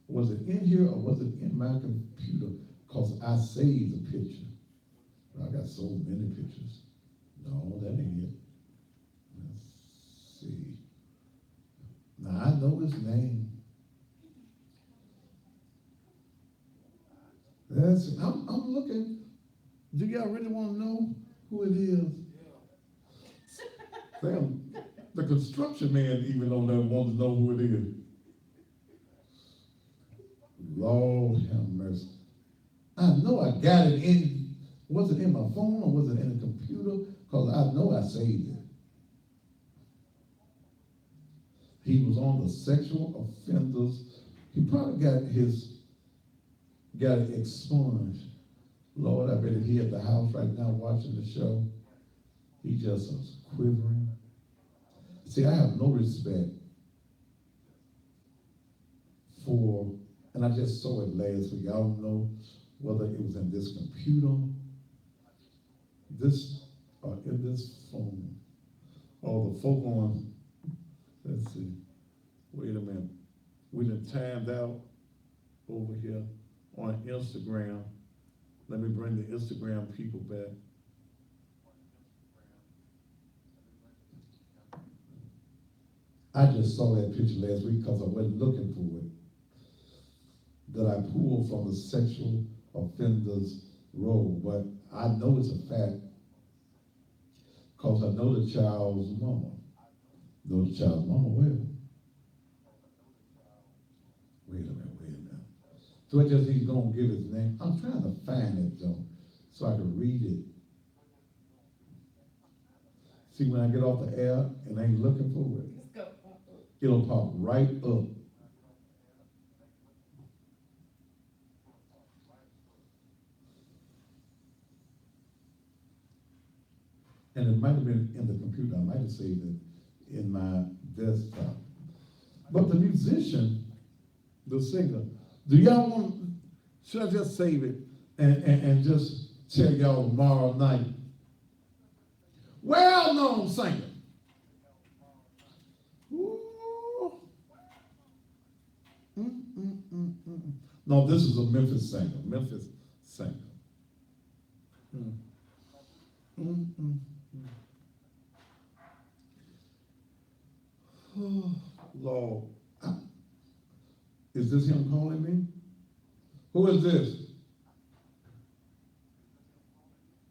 Was it in here or was it in my computer? Because I saved the picture. I got so many pictures. No, that ain't it. Let's see. Now I know his name. I'm looking. Do y'all really want to know who it is? Damn, the construction man even on there wants to know who it is. Lord have mercy. I know I got it in, was it in my phone or was it in the computer? Because I know I saved it. He was on the sexual offenders. He probably got it expunged. Lord, I bet if he at the house right now watching the show, he just was quivering. See, I have no respect for, and I just saw it last week. I don't know whether it was in this computer, in this phone, or the folk on, let's see, wait a minute. We done timed out over here on Instagram. Let me bring the Instagram people back. I just saw that picture last week because I wasn't looking for it. That I pulled from the sexual offenders roll, but I know it's a fact because I know the child's mama. Know the child's mama well. Wait a minute. Do it just he's gonna give his name? I'm trying to find it though, so I can read it. See, when I get off the air and I ain't looking for it, Let's go. it'll pop right up. And it might have been in the computer. I might have saved it in my desktop. But the musician, the singer, do y'all want, should I just save it and just tell y'all tomorrow night? Well-known singer. Ooh. No, this is a Memphis singer. Memphis singer. Oh, Lord. Is this him calling me? Who is this?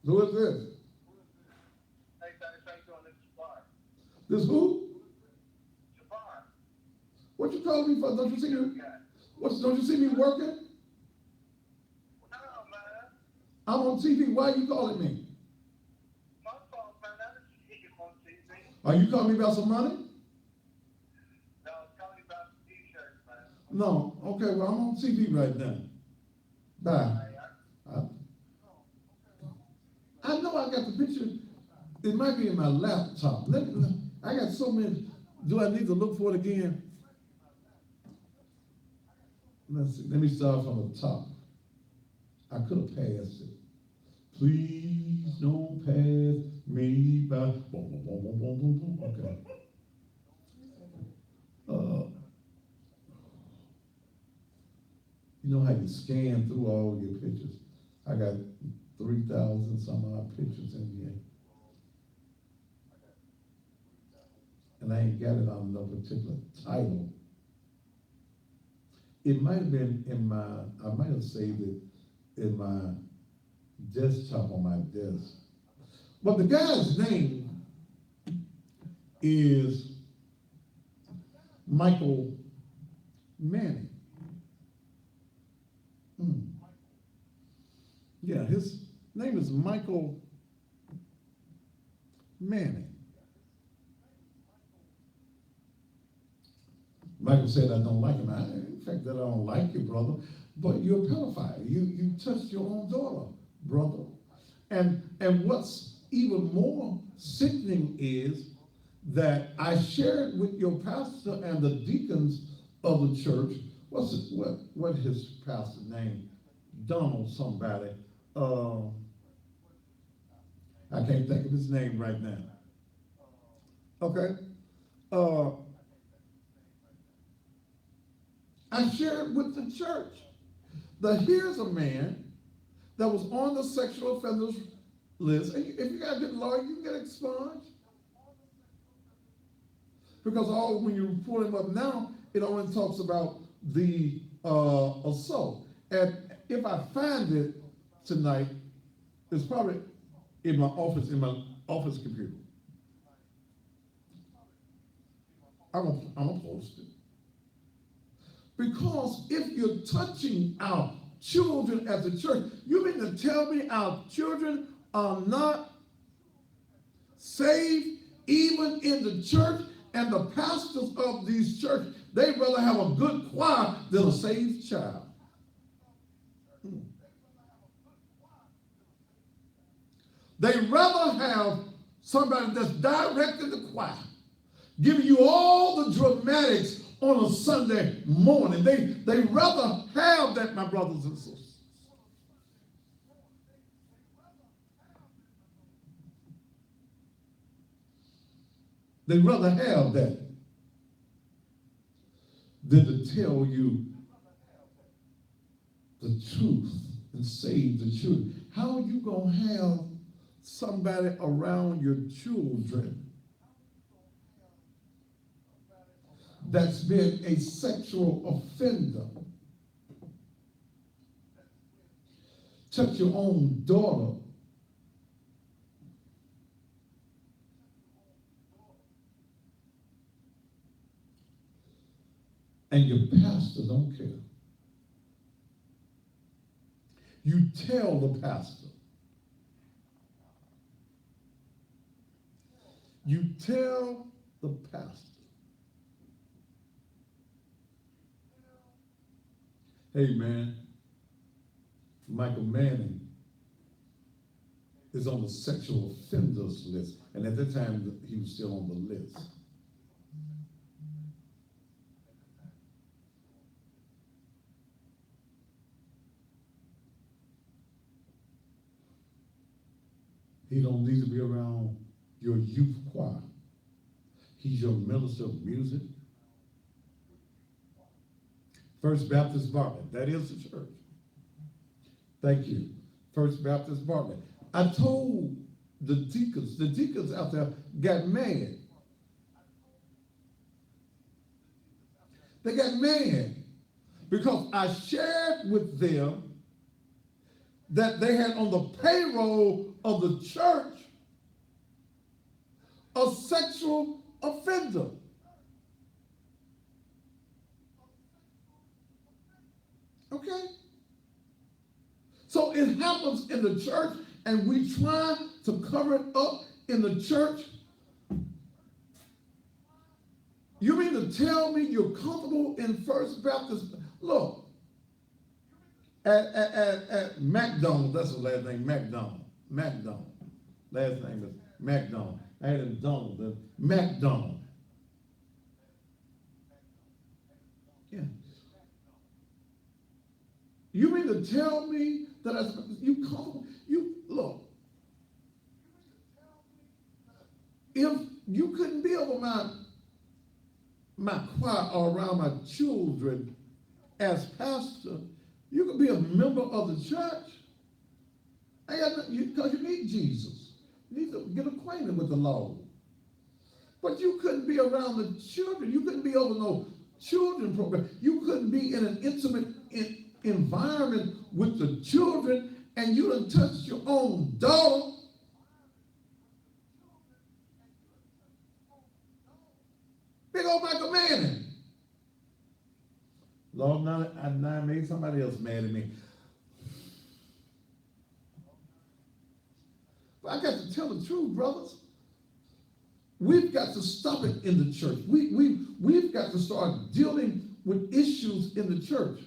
Who is this? This who? What you calling me for? Don't you see me? Don't you see me working? I'm on TV. Why are you calling me? Are you calling me about some money? No. Okay, well, I'm on TV right now. Bye. I know I got the picture. It might be in my laptop. I got so many. Do I need to look for it again? Let's see. Let me start from the top. I could have passed it. Please don't pass me by. Okay. You know how you scan through all your pictures? I got 3,000 some odd pictures in here. And I ain't got it on no particular title. It might have been I might have saved it in my desktop on my desk. But the guy's name is Michael Manning. Yeah, his name is Michael Manning. Michael said, I don't like him. In fact, that I don't like you, brother, but you're a pedophile. You touched your own daughter, brother. And what's even more sickening is that I shared with your pastor and the deacons of the church, what his pastor's name? Donald somebody. I can't think of his name right now. Okay? I shared with the church that here's a man that was on the sexual offenders list. And if you got a good lawyer, you can get expunged. Because when you report him up now, it only talks about the assault. And if I find it tonight, it's probably in my office computer. I'm gonna post it. Because if you're touching our children at the church, you mean to tell me our children are not saved even in the church? And the pastors of these churches, they'd rather have a good choir than a saved child. They'd rather have somebody that's directing the choir, giving you all the dramatics on a Sunday morning. They'd rather have that, my brothers and sisters. They'd rather have that than to tell you the truth and save the children. How are you going to have somebody around your children that's been a sexual offender? Touch your own daughter. And your pastor don't care. You tell the pastor. You tell the pastor. Hey man, Michael Manning is on the sexual offenders list. And at that time, he was still on the list. He don't need to be around your youth choir. He's your minister of music. First Baptist Bartlett, that is the church. Thank you. First Baptist Bartlett. I told the deacons out there got mad. They got mad because I shared with them that they had on the payroll of the church a sexual offender. Okay? So it happens in the church, and we try to cover it up in the church. You mean to tell me you're comfortable in First Baptist? Look, at McDonald, that's the last name, McDonald. Last name is McDonald. I had him Donald, then McDonald. Yeah. You mean to tell me that you comfortable? You look. If you couldn't be over my choir or around my children as pastor, you could be a member of the church. Because you need Jesus. You need to get acquainted with the Lord. But you couldn't be around the children. You couldn't be over no children program. You couldn't be in an intimate environment with the children, and you done touched your own daughter. Big old Michael Manning. Lord, now I made somebody else mad at me. But I got to tell the truth, brothers. We've got to stop it in the church. We've got to start dealing with issues in the church.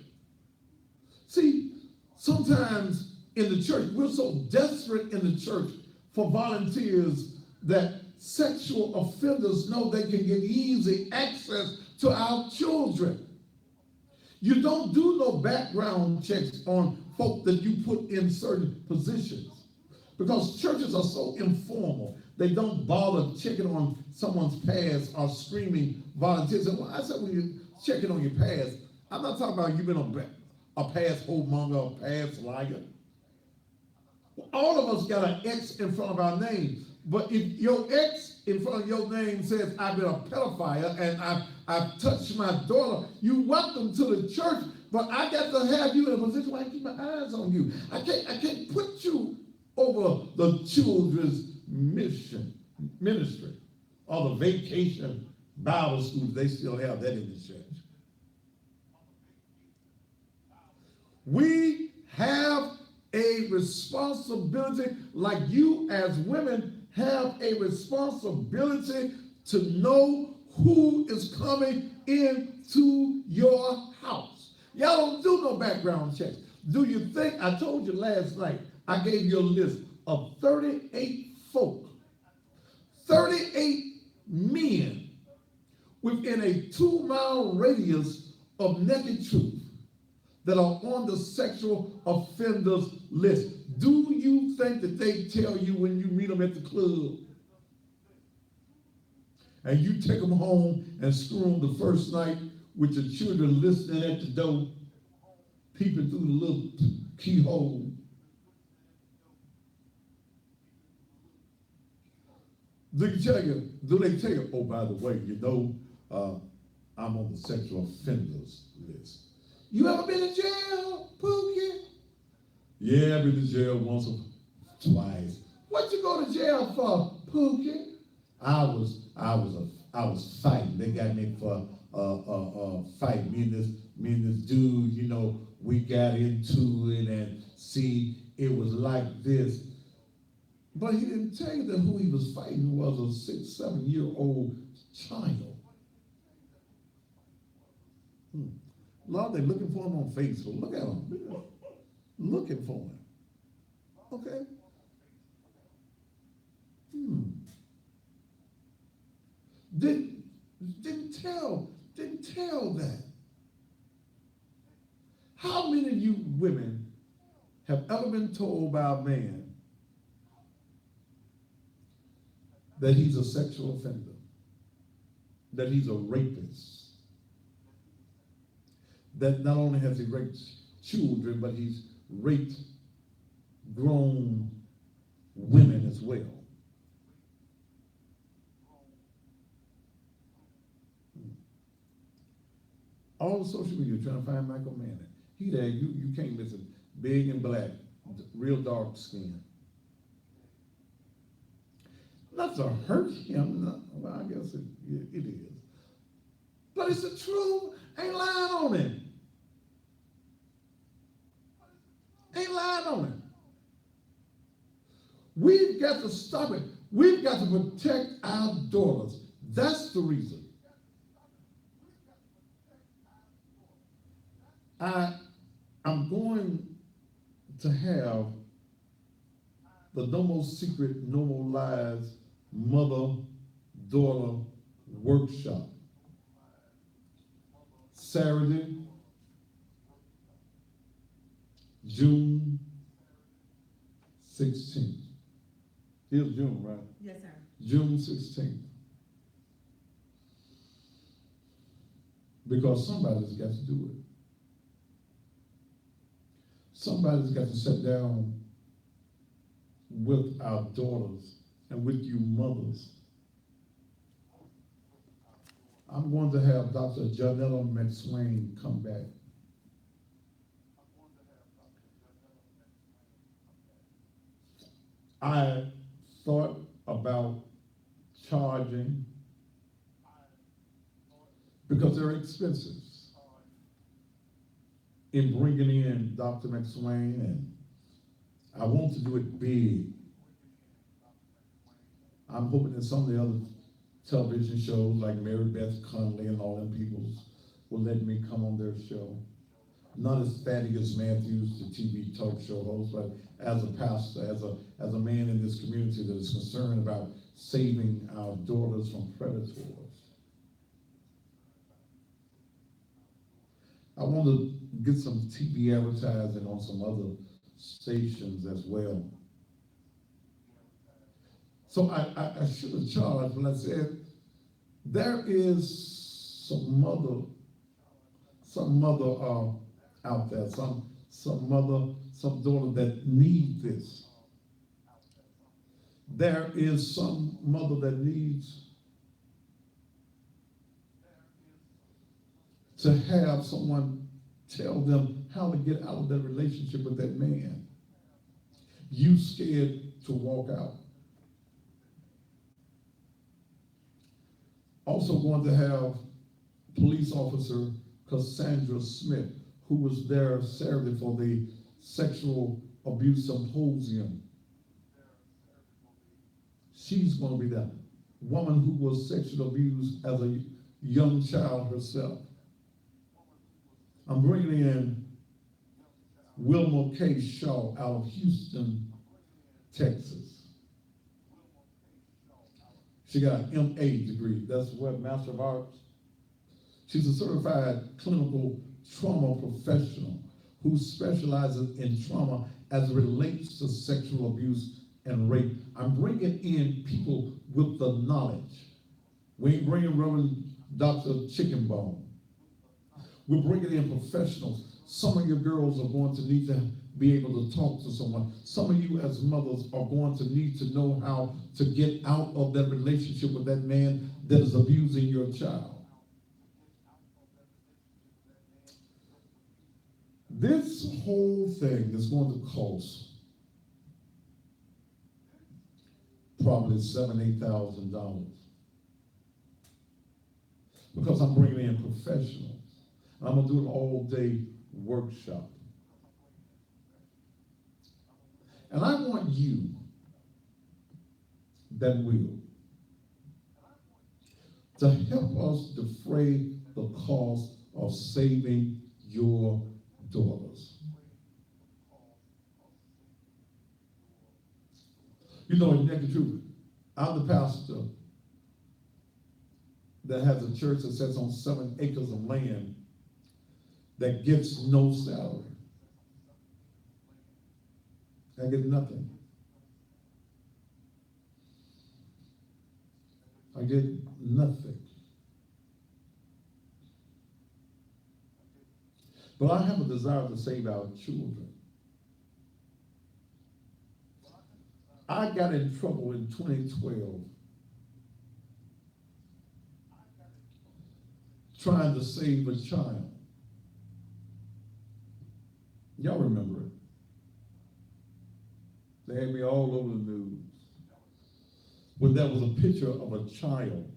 See, sometimes in the church, we're so desperate in the church for volunteers that sexual offenders know they can get easy access to our children. You don't do no background checks on folk that you put in certain positions because churches are so informal. They don't bother checking on someone's past or screaming volunteers. Well, I said when you're checking on your past, I'm not talking about you've been a past homemonger, a past liar. All of us got an X in front of our name. But if your X in front of your name says, I've been a pedophile and I've touched my daughter, you welcome to the church, but I got to have you in a position where I can keep my eyes on you. I can't put you over the children's ministry or the vacation Bible schools. They still have that in the church. We have a responsibility, like you as women have a responsibility to know who is coming into your house. Y'all don't do no background checks. Do you think, I told you last night, I gave you a list of 38 folk, 38 men within a 2-mile radius of Naked Truth that are on the sexual offenders list. Do you think that they tell you when you meet them at the club and you take them home and screw them the first night with your children listening at the door, peeping through the little keyhole? Do they tell you, oh, by the way, you know, I'm on the sexual offenders list? You ever been in jail, Pookie? Yeah, I've been in jail once or twice. What you go to jail for, Pookie? I was fighting. They got me for fight. Me and this dude, you know, we got into it, and see, it was like this. But he didn't tell you that who he was fighting was a 6, 7-year-old child. Lord, they're looking for him on Facebook. Look at him. Looking for him. Okay? Didn't tell that. How many of you women have ever been told by a man that he's a sexual offender, that he's a rapist, that not only has he raped children, but he's raped grown women as well? All the social media trying to find Michael Manning. He there, you can't miss him. Big and black, real dark skin. Not to hurt him, well, I guess it is. But it's the truth, ain't lying on him. Ain't lying on him. We've got to stop it. We've got to protect our daughters. That's the reason. I'm going to have the No More Secret, No More Lies mother-daughter workshop. Saturday, June 16th. Here's June, right? Yes, sir. June 16th. Because somebody's got to do it. Somebody's got to sit down with our daughters and with you mothers. I'm going to have Dr. Janella McSwain come back. I thought about charging because they're expensive. In bringing in Dr. McSwain, and I want to do it big. I'm hoping that some of the other television shows like Mary Beth Conley and all them people will let me come on their show. Not as Thaddeus Matthews, the TV talk show host, but as a pastor, as a man in this community that is concerned about saving our daughters from predators. I want to get some TV advertising on some other stations as well. So I should have charged when I said there is some mother out there, some mother, some daughter that need this. There is some mother that needs to have someone tell them how to get out of that relationship with that man. You scared to walk out. Also going to have police officer Cassandra Smith, who was there Saturday for the sexual abuse symposium. She's going to be that woman who was sexually abused as a young child herself. I'm bringing in Wilma K. Shaw out of Houston, Texas. She got an MA degree. That's what, Master of Arts. She's a certified clinical trauma professional who specializes in trauma as it relates to sexual abuse and rape. I'm bringing in people with the knowledge. We ain't bringing Reverend Dr. Chickenbone. We're bringing in professionals. Some of your girls are going to need to be able to talk to someone. Some of you as mothers are going to need to know how to get out of that relationship with that man that is abusing your child. This whole thing is going to cost probably $7,000, $8,000 because I'm bringing in professionals. I'm going to do an all-day workshop. And I want you that will to help us defray the cost of saving your daughters. You know, in Naked Truth, I'm the pastor that has a church that sits on 7 acres of land that gets no salary. I get nothing. I get nothing. But I have a desire to save our children. I got in trouble in 2012 trying to save a child. Y'all remember it. They had me all over the news. When there was a picture of a child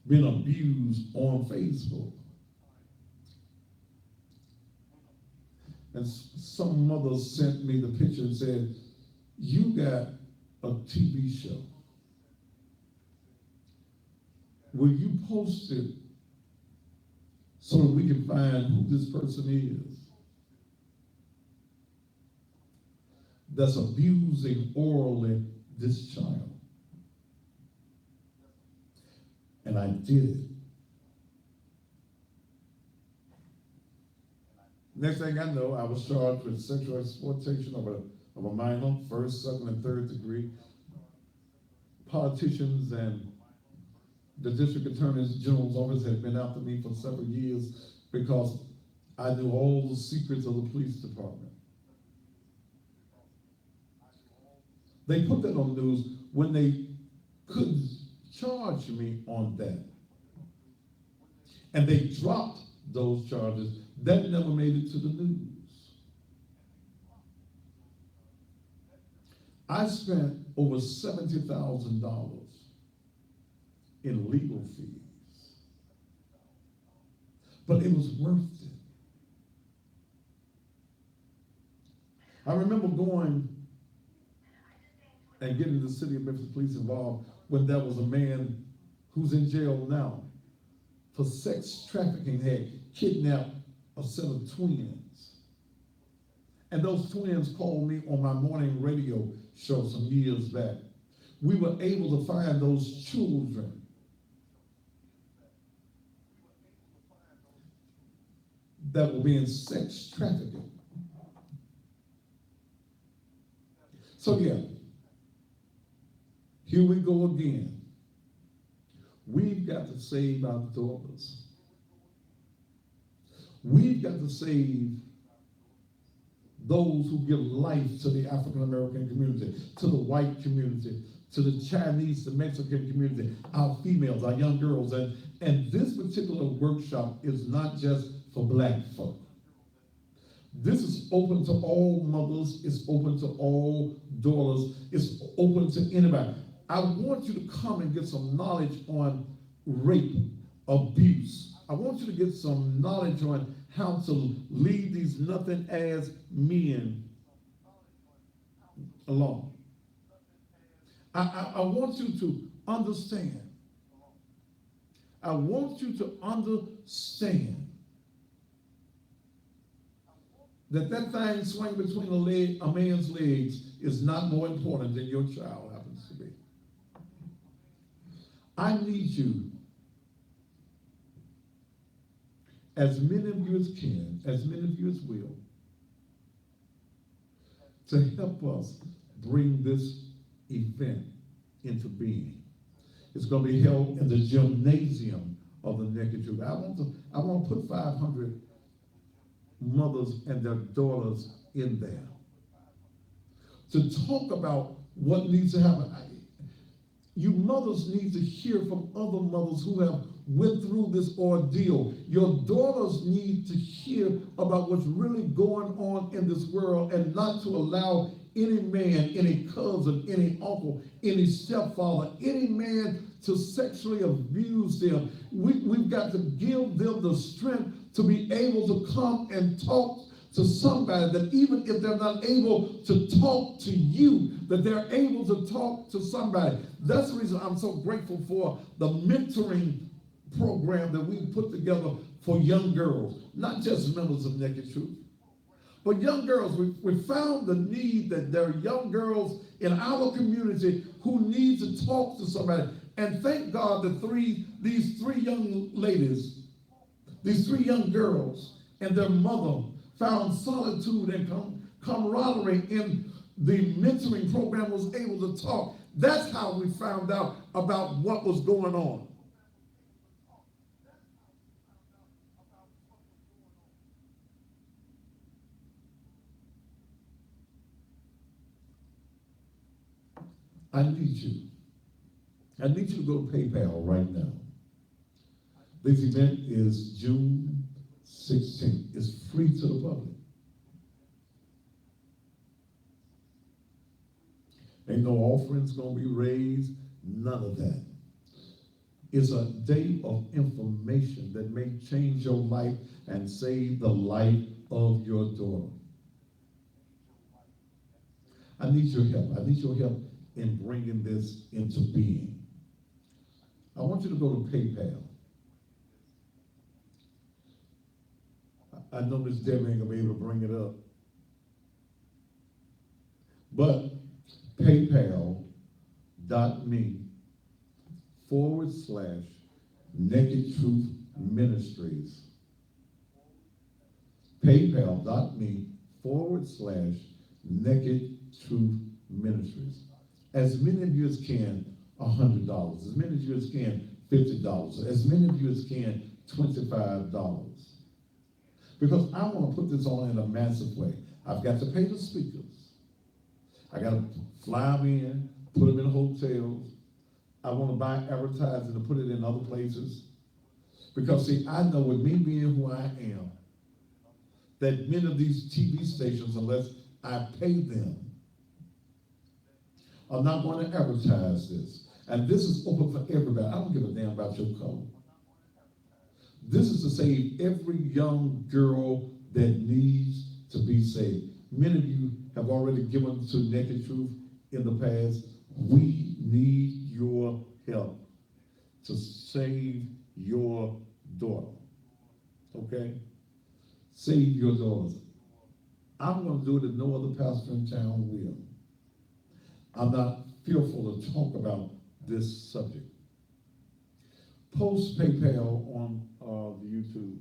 being abused on Facebook. And some mother sent me the picture and said, you got a TV show. Will you post it so that we can find who this person is that's abusing orally this child? And I did it. Next thing I know, I was charged with sexual exploitation of a minor, first, second, and third degree. Politicians and the district attorney general's office had been after me for several years because I knew all the secrets of the police department. They put that on the news when they couldn't charge me on that. And they dropped those charges. That never made it to the news. I spent over $70,000 in legal fees. But it was worth it. I remember going and getting the city of Memphis police involved when there was a man who's in jail now for sex trafficking, had kidnapped a set of twins. And those twins called me on my morning radio show some years back. We were able to find those children that were being sex trafficked. So yeah, here we go again. We've got to save our daughters. We've got to save those who give life to the African American community, to the white community, to the Chinese, the Mexican community, our females, our young girls. And this particular workshop is not just for black folk. This is open to all mothers. It's open to all daughters. It's open to anybody. I want you to come and get some knowledge on rape, abuse. I want you to get some knowledge on how to lead these nothing as men along. I want you to understand. I want you to understand that thing swinging between a man's legs is not more important than your child happens to be. I need you, as many of you as can, as many of you as will, to help us bring this event into being. It's going to be held in the gymnasium of the Naked Truth. I want to put 500 mothers and their daughters in there to talk about what needs to happen. You mothers need to hear from other mothers who have went through this ordeal. Your daughters need to hear about what's really going on in this world, and not to allow any man, any cousin, any uncle, any stepfather, any man to sexually abuse them. We've got to give them the strength to be able to come and talk to somebody, that even if they're not able to talk to you, that they're able to talk to somebody. That's the reason I'm so grateful for the mentoring program that we put together for young girls, not just members of Naked Truth, but young girls. We found the need that there are young girls in our community who need to talk to somebody. And thank God that these three young ladies, these three young girls and their mother found solitude and camaraderie in the mentoring program, was able to talk. That's how we found out about what was going on. I need you. I need you to go to PayPal right now. This event is June 16th. It's free to the public. Ain't no offerings gonna be raised, none of that. It's a day of information that may change your life and save the life of your daughter. I need your help. I need your help in bringing this into being. I want you to go to PayPal. I know Miss Debbie ain't gonna be able to bring it up. But paypal.me/Naked Truth Ministries. paypal.me/Naked Truth Ministries. As many of you as can, $100. As many of you as can, $50. As many of you as can, $25. Because I want to put this on in a massive way. I've got to pay the speakers. I got to fly them in, put them in hotels. I want to buy advertising to put it in other places. Because see, I know with me being who I am, that many of these TV stations, unless I pay them, are not going to advertise this. And this is open for everybody. I don't give a damn about your color. This is to save every young girl that needs to be saved. Many of you have already given to Naked Truth in the past. We need your help to save your daughter. Okay? Save your daughters. I'm going to do it if no other pastor in town will. I'm not fearful to talk about this subject. Post PayPal on the YouTube.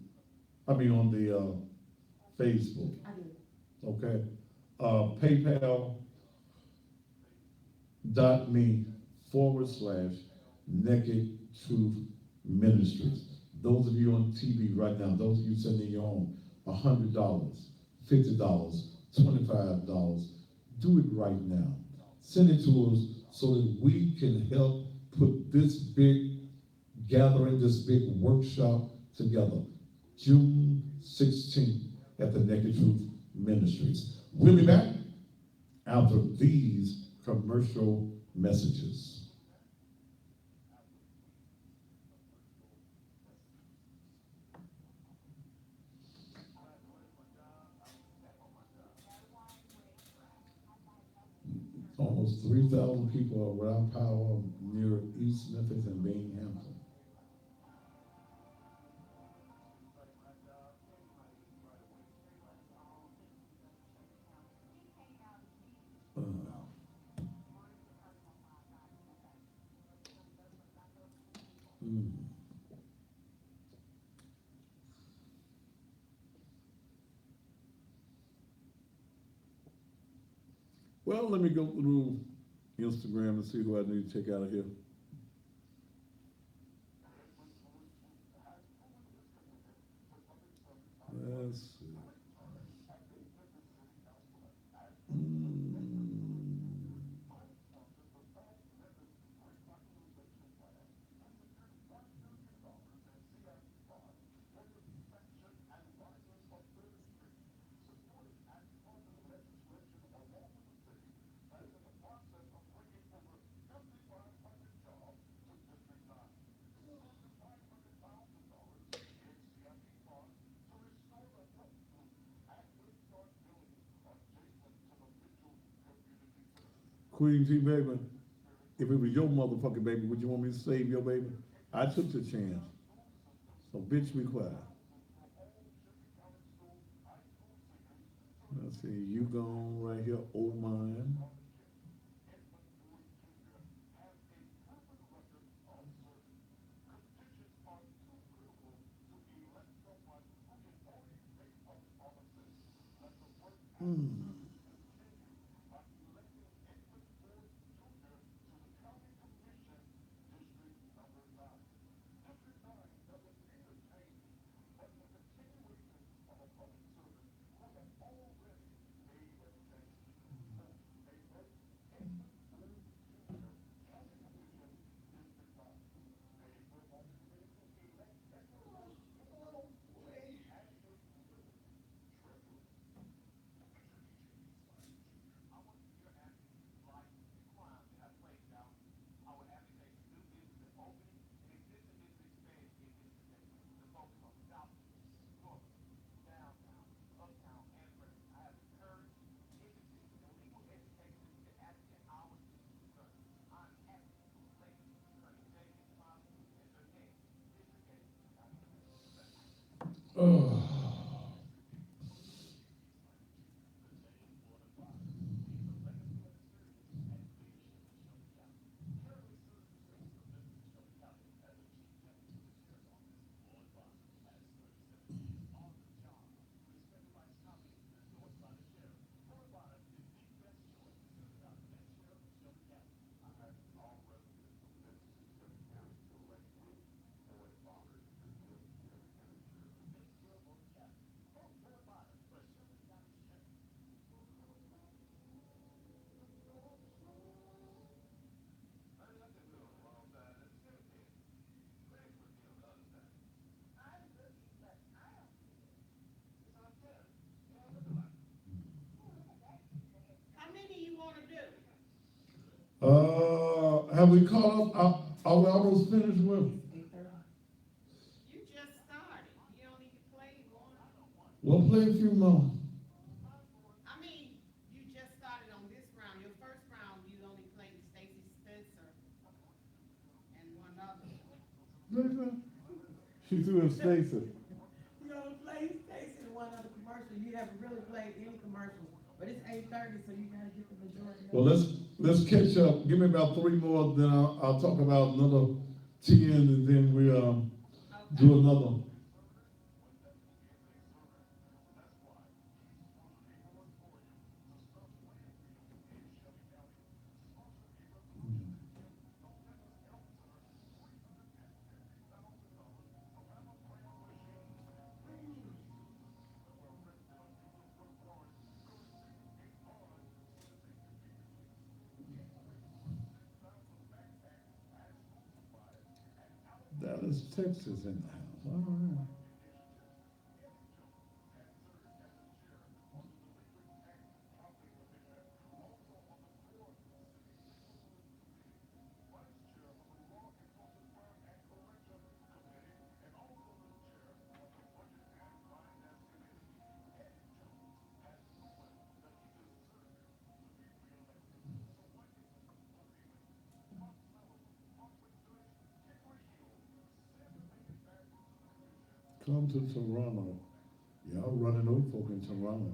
I mean on the Facebook. Okay. PayPal.me/Naked Truth Ministries. Those of you on TV right now, those of you sending your own, $100, $50, $25. Do it right now. Send it to us so that we can help put this big gathering, this big workshop together. June 16th at the Naked Truth Ministries. We'll be back after these commercial messages. Almost 3,000 people are without power near East Memphis and Binghamton. Well, let me go through Instagram and see who I need to take out of here. Let's see. Queen T, baby, if it was your motherfucking baby, would you want me to save your baby? I took the chance. So bitch, be quiet. Let's see, you gone right here, oh mine. Hmm. Oh. How many you wanna do? Have we caught up? Are we almost finished with? You just started, you only played one. We'll play a few more. I mean, you just started on this round, your first round, you only played Stacy Spencer and one other. She threw in Stacy. You only played Stacy in one other commercial, you haven't really played any commercials, but it's 8:30, so you gotta get the majority of it. Well, let's catch up. Give me about three more, then I'll talk about another 10, and then we do another. Dallas, Texas in the house. All right. Come to Toronto. Y'all running over folk in Toronto.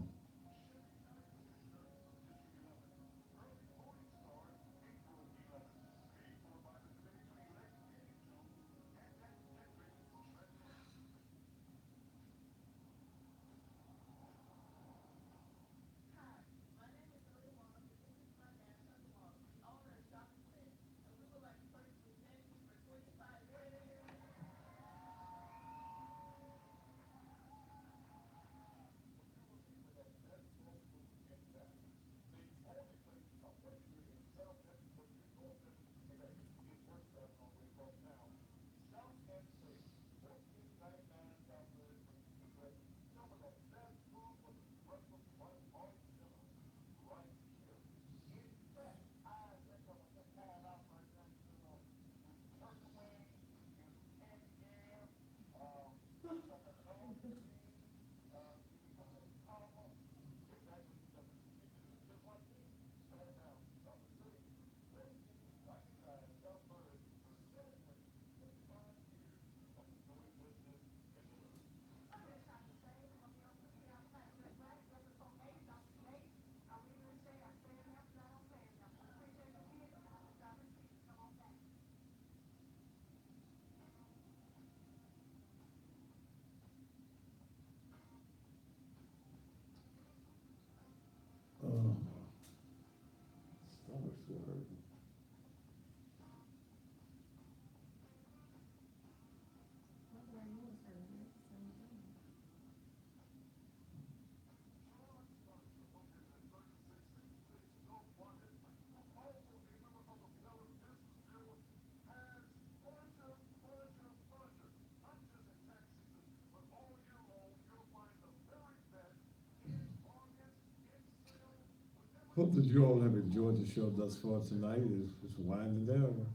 Hope that you all have enjoyed the show thus far tonight. It's winding down.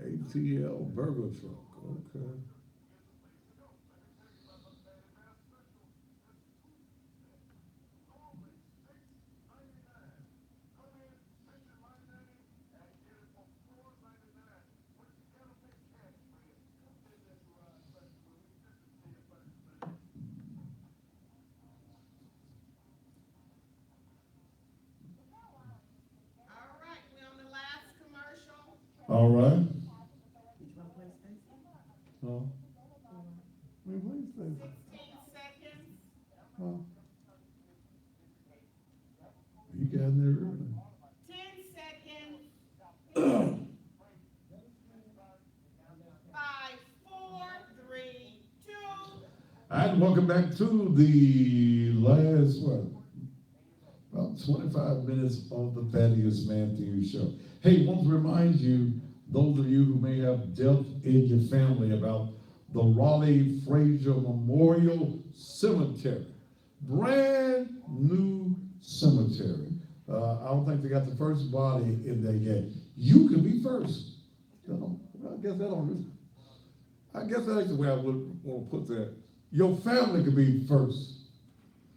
ATL Burger Truck. Okay. All right, we on the last commercial. All right. Which one, please, Stacy? Huh? Wait, what is that? 16 seconds. Huh? You got in there early. 10 seconds. 5, 4, 3, 2. And welcome back to the last, about 25 minutes of the Thaddeus Matthews Show. Hey, want to remind you, those of you who may have death in your family, about the Raleigh Frazier Memorial Cemetery. Brand new cemetery. I don't think they got the first body in there yet. You can be first. I guess that's the way I would want to put that. Your family could be first.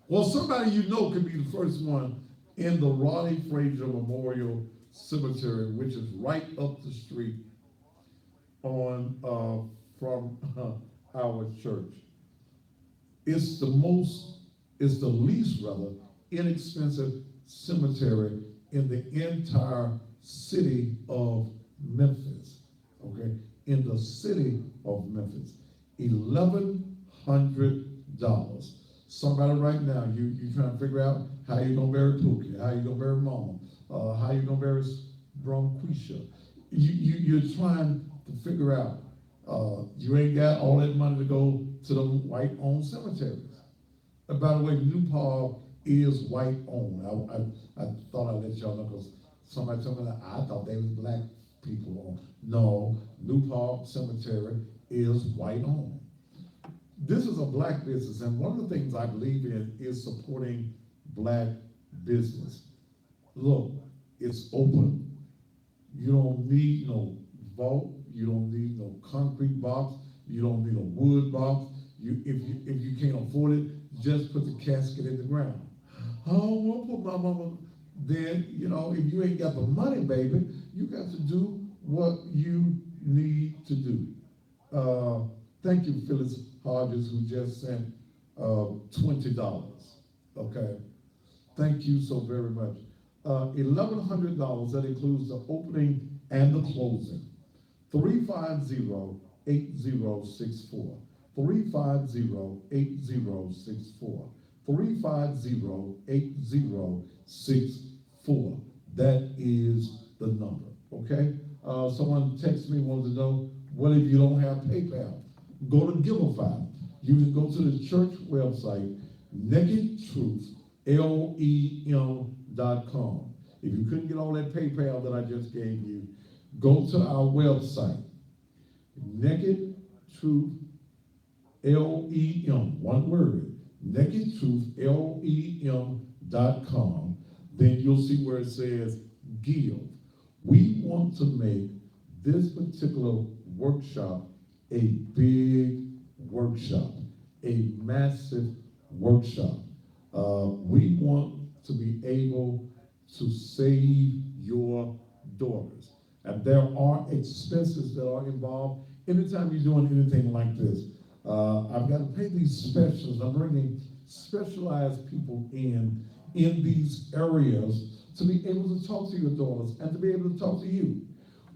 Well, somebody you know could be the first one in the Raleigh Frazier Memorial Cemetery, which is right up the street from our church. It's the least inexpensive cemetery in the entire city of Memphis. Okay, in the city of Memphis, $1,100. Somebody right now, you trying to figure out how you gonna bury Pookie, how you gonna bury Mama, how you gonna bury Bronquisha. You're trying to figure out. You ain't got all that money to go to the white-owned cemeteries. And by the way, New Palm is white-owned. I thought I'd let y'all know because somebody told me that I thought they was black people owned. No, New Palm Cemetery is white-owned. This is a black business, and one of the things I believe in is supporting black business. Look, it's open. You don't need no vault. You don't need no concrete box. You don't need a wood box. If you can't afford it, just put the casket in the ground. I don't want to put my mama. Then, if you ain't got the money, baby, you got to do what you need to do. Thank you, Phyllis Hodges, who just sent $20. Okay. Thank you so very much. $1,100, that includes the opening and the closing. 350-8064. 350-8064. 350-8064. That is the number, okay? Someone texted me, wanted to know, what if you don't have PayPal? Go to Giveify. You can go to the church website, nakedtruth.lem.com. If you couldn't get all that PayPal that I just gave you, go to our website, nakedtruth.lem, one word, nakedtruth.lem.com. Then you'll see where it says give. We want to make this particular workshop a big workshop, a massive workshop. We want to be able to save your daughters. And there are expenses that are involved anytime you're doing anything like this. I've got to pay these specials. I'm bringing specialized people in these areas to be able to talk to your daughters and to be able to talk to you.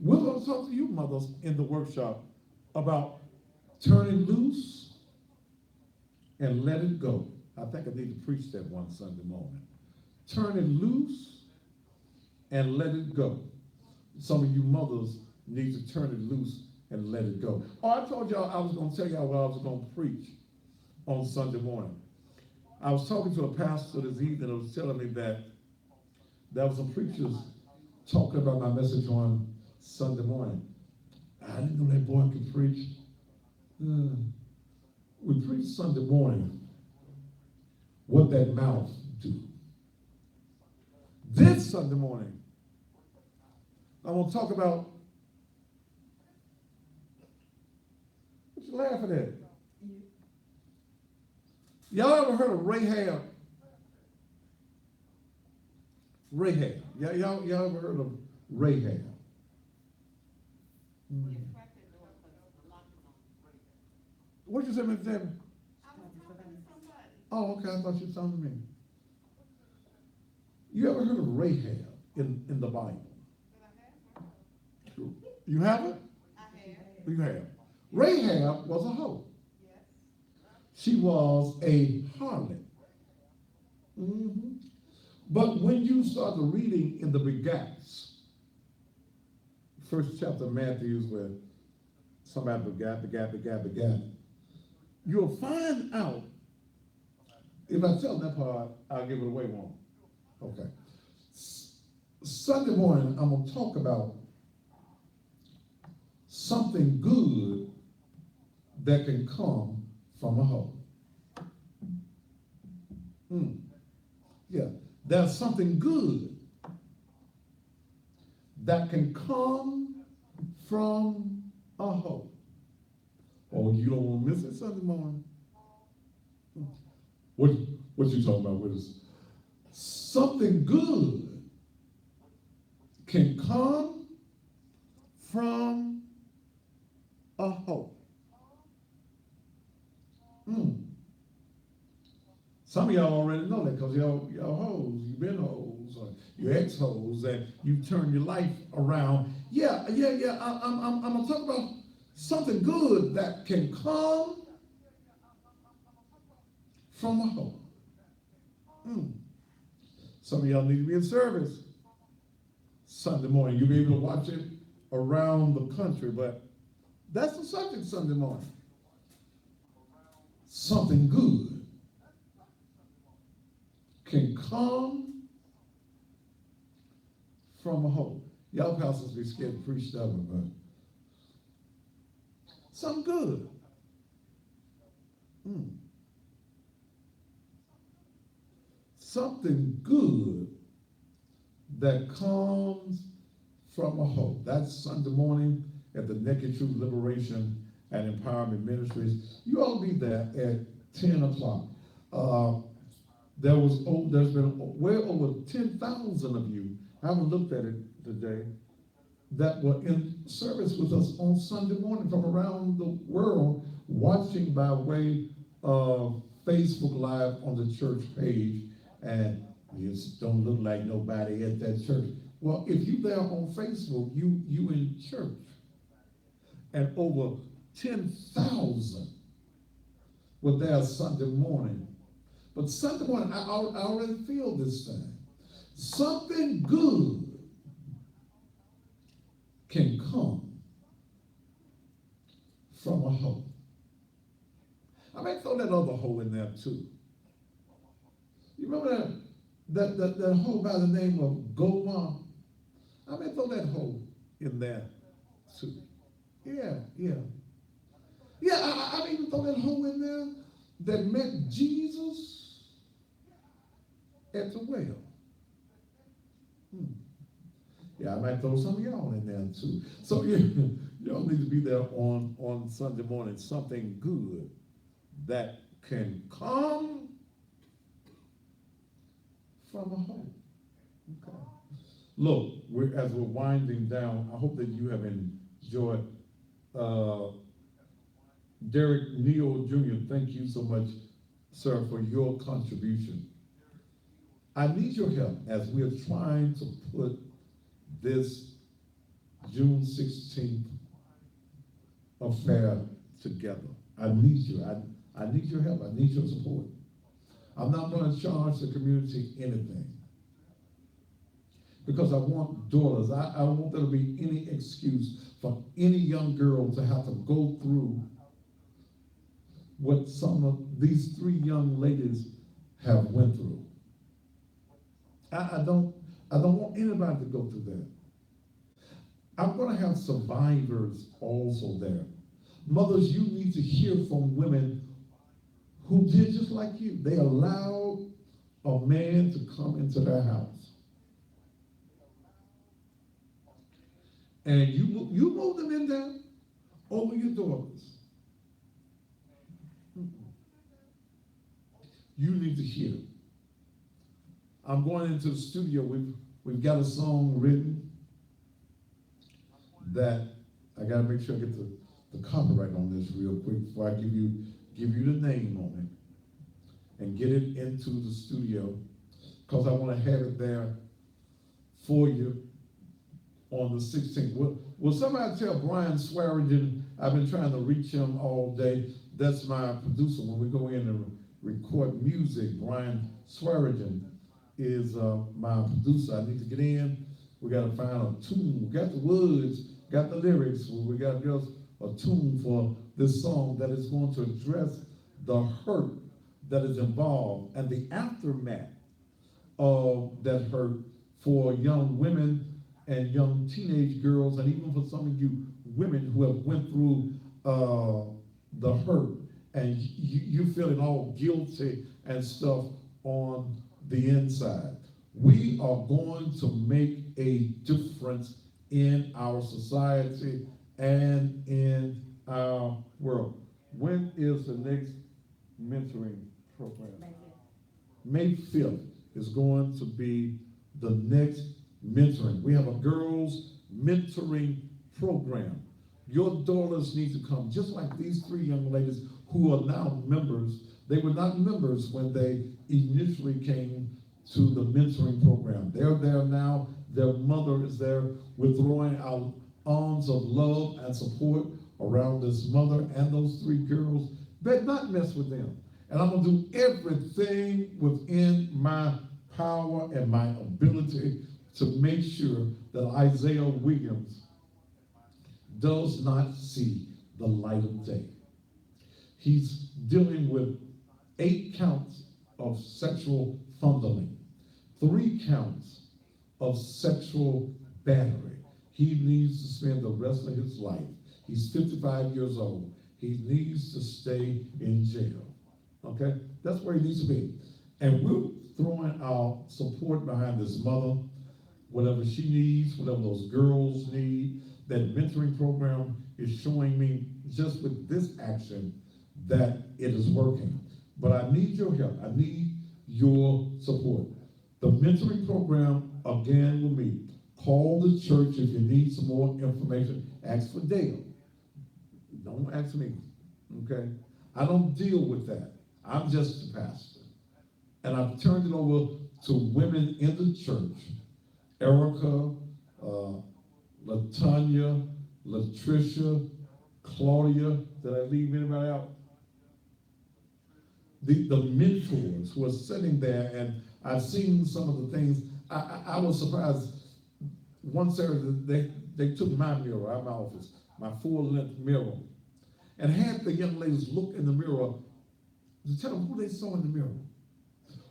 We're going to talk to you mothers in the workshop about turning loose and let it go. I think I need to preach that one Sunday morning. Turn it loose and let it go. Some of you mothers need to turn it loose and let it go. Oh, I told y'all I was going to tell y'all what I was going to preach on Sunday morning. I was talking to a pastor this evening who was telling me that there were some preachers talking about my message on Sunday morning. I didn't know that boy could preach. We preached Sunday morning what that mouth do. This Sunday morning, I want to talk about, what you laughing at? Y'all ever heard of Rahab? Rahab. Y'all ever heard of Rahab? What you say, Mr. Debbie? I was talking to somebody. Oh, okay, I thought you were talking to me. You ever heard of Rahab in the Bible? You haven't? I have, You have. Rahab was a hoe. yes. She was a harlot. But when you start reading in the begats, first chapter of Matthew, where somebody begat, you'll find out, if I tell that part, I'll give it away wrong. Okay. Sunday morning, I'm going to talk about something good that can come from a hoe. Yeah, there's something good that can come from a hoe. Oh, you don't want to miss it Sunday morning. What you talking about with us? Something good can come from a hoe. Some of y'all already know that because y'all hoes, you've been hoes, or you're ex-hoes, and you've turned your life around. Yeah. I'm gonna talk about something good that can come from a hoe. Some of y'all need to be in service Sunday morning. You'll be able to watch it around the country, but that's the subject Sunday morning. Something good can come from a hoe. Y'all pastors be scared to preach that one, but something good. Something good that comes from a hoe. That's Sunday morning at the Naked Truth Liberation and Empowerment Ministries. You all be there at 10 o'clock. There's been well over 10,000 of you, I haven't looked at it today, that were in service with us on Sunday morning from around the world, watching by way of Facebook Live on the church page. And you just don't look like nobody at that church. Well, if you there on Facebook, you in church. And over 10,000 were there Sunday morning. But Sunday morning, I already feel this thing. Something good can come from a hoe. I may throw that other hoe in there too. You remember that hoe by the name of Gomer? I may throw that hoe in there too. Yeah. I may even throw that hoe in there that met Jesus at the well. Yeah, I might throw some of y'all in there too. So y'all need to be there on Sunday morning. Something good that can come from a hoe. Okay. Look, as we're winding down, I hope that you have enjoyed Derek Neal Jr., thank you so much, sir, for your contribution. I need your help as we are trying to put this June 16th affair together. I need you. I need your help. I need your support. I'm not going to charge the community anything because I want daughters. I want there to be any excuse for any young girl to have to go through what some of these three young ladies have went through. I don't want anybody to go through that. I'm going to have survivors also there. Mothers, you need to hear from women who did just like you. They allowed a man to come into their house. and you move them in there over your daughters. You need to hear. I'm going into the studio. We've got a song written that I got to make sure I get the copyright on this real quick before I give you the name on it and get it into the studio, because I want to have it there for you on the 16th. Will somebody tell Brian Swearingen? I've been trying to reach him all day. That's my producer. When we go in and record music, Brian Swearingen is my producer. I need to get in. We got to find a tune. We got the words, got the lyrics. We got just a tune for this song that is going to address the hurt that is involved and the aftermath of that hurt for young women and young teenage girls, and even for some of you women who have went through the hurt, and you feeling all guilty and stuff on the inside. We are going to make a difference in our society and in our world. When is the next mentoring program? May 5th is going to be the next mentoring. We have a girls mentoring program. Your daughters need to come, just like these 3 young ladies who are now members. They were not members when they initially came to the mentoring program. They're there now. Their mother is there. We're throwing out arms of love and support around this mother and those 3 girls. Better not mess with them. And I'm going to do everything within my power and my ability to make sure that Isaiah Williams does not see the light of day. He's dealing with 8 counts of sexual fondling, 3 counts of sexual battery. He needs to spend the rest of his life. He's 55 years old. He needs to stay in jail. Okay? That's where he needs to be. And we're throwing our support behind this mother, whatever she needs, whatever those girls need. That mentoring program is showing me just with this action that it is working. But I need your help. I need your support. The mentoring program, again, will meet. Call the church if you need some more information. Ask for Dale. Don't ask me, okay? I don't deal with that. I'm just a pastor. And I've turned it over to women in the church. Erica, LaTanya, Latricia, Claudia. Did I leave anybody out? The mentors who are sitting there, and I've seen some of the things. I was surprised. One Saturday, they took my mirror out of my office, my full-length mirror, and had the young ladies look in the mirror to tell them who they saw in the mirror,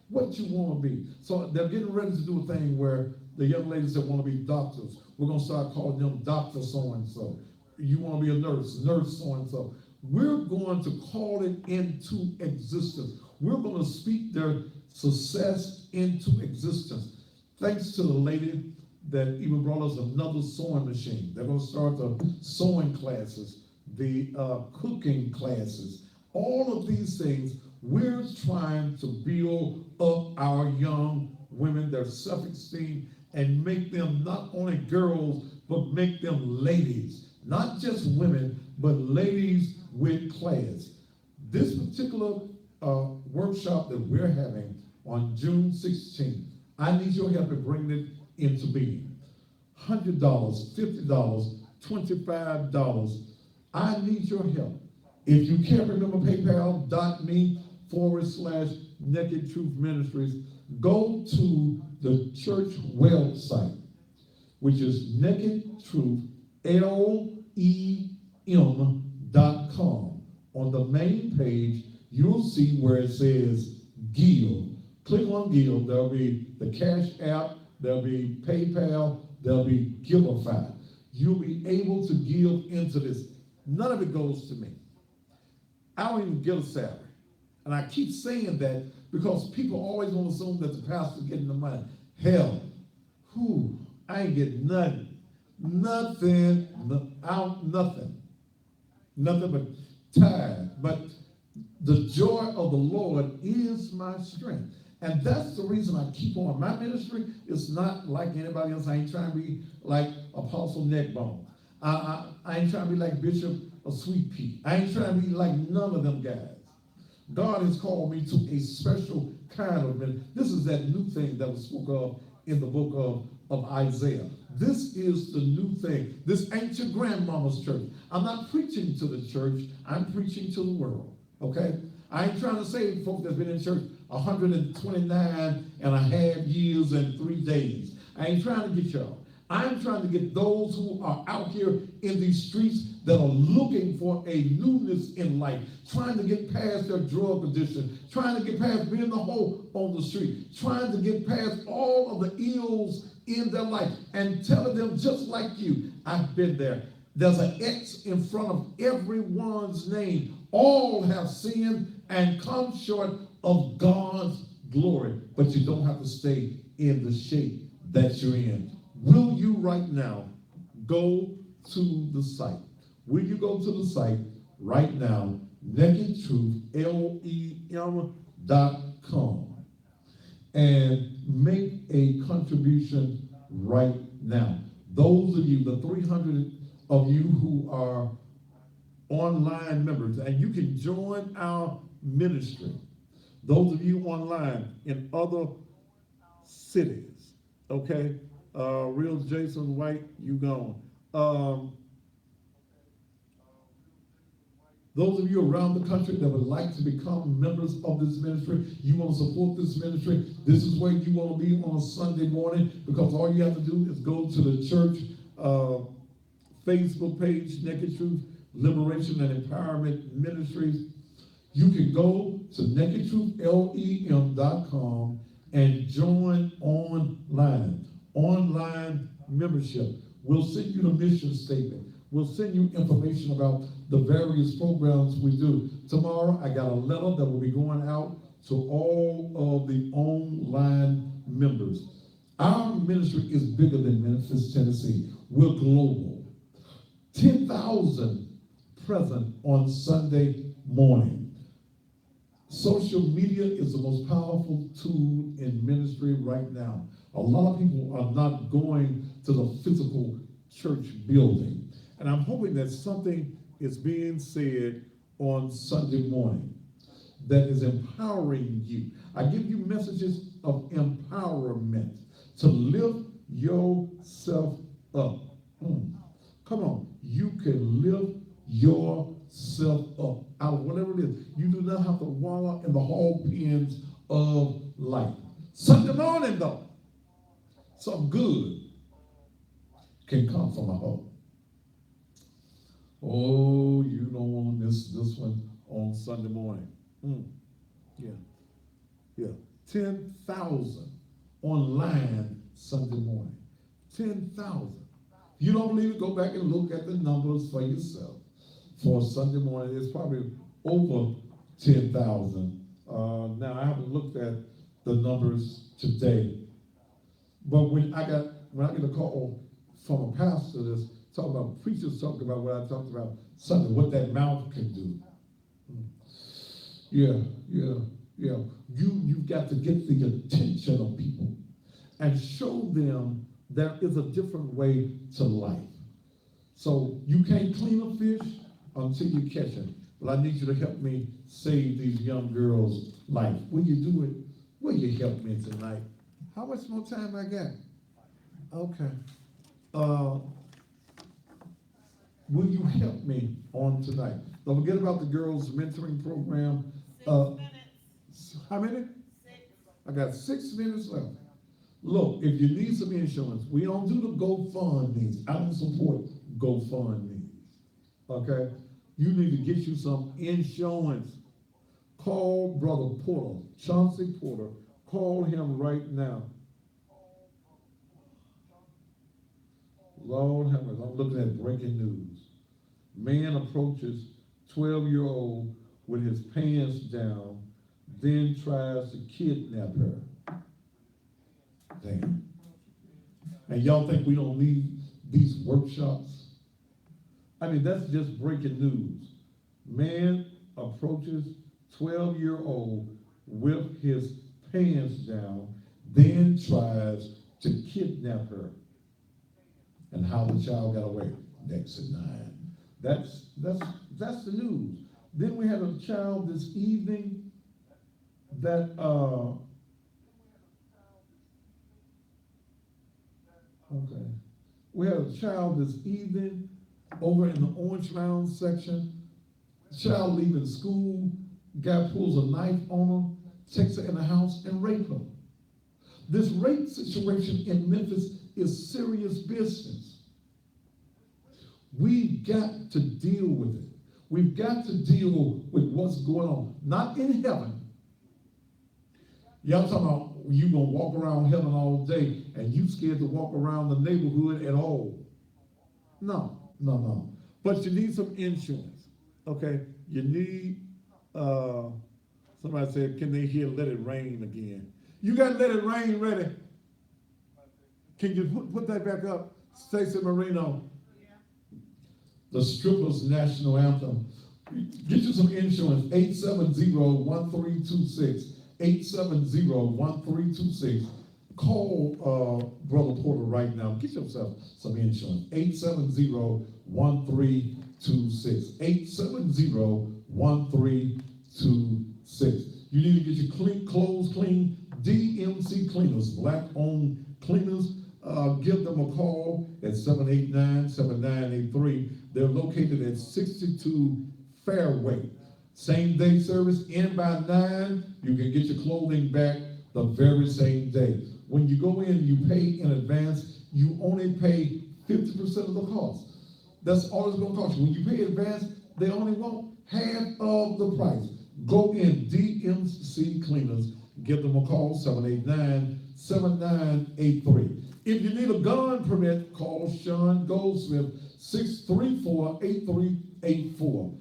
what you want to be. So they're getting ready to do a thing where the young ladies that want to be doctors, we're going to start calling them Dr. So-and-so. You want to be a nurse, Nurse so-and-so. We're going to call it into existence. We're going to speak their success into existence. Thanks to the lady that even brought us another sewing machine. They're going to start the sewing classes, the cooking classes. All of these things, we're trying to build up our young women, their self-esteem, and make them not only girls, but make them ladies. Not just women, but ladies with class. This particular workshop that we're having on June 16th, I need your help in bringing it into being. $100, $50, $25. I need your help. If you can't remember paypal.me/Naked Truth Ministries, go to the church website, which is nakedtruth.lem.com. On the main page, you'll see where it says Give. Click on Give. There'll be the Cash App, there'll be PayPal, there'll be Giveify. You'll be able to give into this. None of it goes to me. I don't even get a salary. And I keep saying that because people always want to assume that the pastor's getting the money. Hell, I ain't getting nothing. nothing, nothing but tired. But the joy of the Lord is my strength. And that's the reason I keep on. My ministry is not like anybody else. I ain't trying to be like Apostle Neckbone. I ain't trying to be like Bishop of Sweet Pea. I ain't trying to be like none of them guys. God has called me to a special kind of ministry. This is that new thing that was spoken of in the book of Isaiah. This is the new thing. This ain't your grandmama's church. I'm not preaching to the church. I'm preaching to the world. Okay? I ain't trying to save folks that's been in church 129 and a half years and 3 days. I ain't trying to get y'all. I'm trying to get those who are out here in these streets that are looking for a newness in life, trying to get past their drug addiction, trying to get past being the hoe on the street, trying to get past all of the ills in their life, and telling them, just like you, I've been there. There's an X in front of everyone's name. All have sinned and come short of God's glory, but you don't have to stay in the shape that you're in. Will you right now go to the site? Will you go to the site right now, NakedTruthLEM.com, and make a contribution right now? Those of you, the 300 of you who are online members, and you can join our ministry. Those of you online in other cities, okay? Real Jason White, you gone. Those of you around the country that would like to become members of this ministry, you want to support this ministry, this is where you want to be on a Sunday morning, because all you have to do is go to the church Facebook page, Naked Truth, Liberation and Empowerment Ministries. You can go to NakedTruthLEM.com and join online membership. We'll send you the mission statement. We'll send you information about the various programs we do. Tomorrow, I got a letter that will be going out to all of the online members. Our ministry is bigger than Memphis, Tennessee. We're global. 10,000 present on Sunday morning. Social media is the most powerful tool in ministry right now. A lot of people are not going to the physical church building. And I'm hoping that something is being said on Sunday morning that is empowering you. I give you messages of empowerment to lift yourself up. Come on, you can lift yourself up out of whatever it is. You do not have to wallow in the hog pens of life. Sunday morning, though, something good can come from a hole. Oh, you don't want to miss this one on Sunday morning. Yeah. 10,000 online Sunday morning. 10,000. If you don't believe it, go back and look at the numbers for yourself. For Sunday morning, it's probably over 10,000. Now, I haven't looked at the numbers today. But when I get a call from a pastor that's talking about, preachers talking about what I talked about Sunday, what that mouth can do. Yeah. You've got to get the attention of people and show them there is a different way to life. So you can't clean a fish until you catch it. Well, I need you to help me save these young girls' life. Will you do it? Will you help me tonight? How much more time I got? Okay. Will you help me on tonight? Don't forget about the girls' mentoring program. 6 minutes. How many? 6. I got 6 minutes left. Look, if you need some insurance, we don't do the GoFundMes. I don't support GoFundMes. Okay? You need to get you some insurance. Call Brother Porter, Chauncey Porter. Call him right now. Lord have mercy. I'm looking at breaking news. Man approaches 12-year-old with his pants down, then tries to kidnap her. Damn. And y'all think we don't need these workshops. I mean, that's just breaking news. Man approaches 12-year-old with his pants down, then tries to kidnap her. And how the child got away. Next at 9. That's the news. Then we had a child this evening that okay. We had a child this evening over in the Orange Lounge section. Child leaving school, guy pulls a knife on her, takes her in the house and rape her. This rape situation in Memphis is serious business. We've got to deal with it. We've got to deal with what's going on. Not in heaven. Y'all talking about you gonna walk around heaven all day and you scared to walk around the neighborhood at all. No. But you need some insurance. Okay? You need somebody said, can they hear Let It Rain again? You got Let It Rain ready? Can you put that back up? Stacey Marino. The Strippers National Anthem. Get you some insurance. 870-1326. 870-1326. Call Brother Porter right now. Get yourself some insurance. 870-1326. 870-1326. You need to get your clothes clean. DMC Cleaners, black-owned cleaners. Give them a call at 789-7983. They're located at 62 Fairway. Same day service, in by 9. You can get your clothing back the very same day. When you go in, you pay in advance. You only pay 50% of the cost. That's all it's going to cost you. When you pay in advance, they only want half of the price. Go in, DMC Cleaners. Give them a call, 789-7983. If you need a gun permit, call Sean Goldsmith, 634-8384.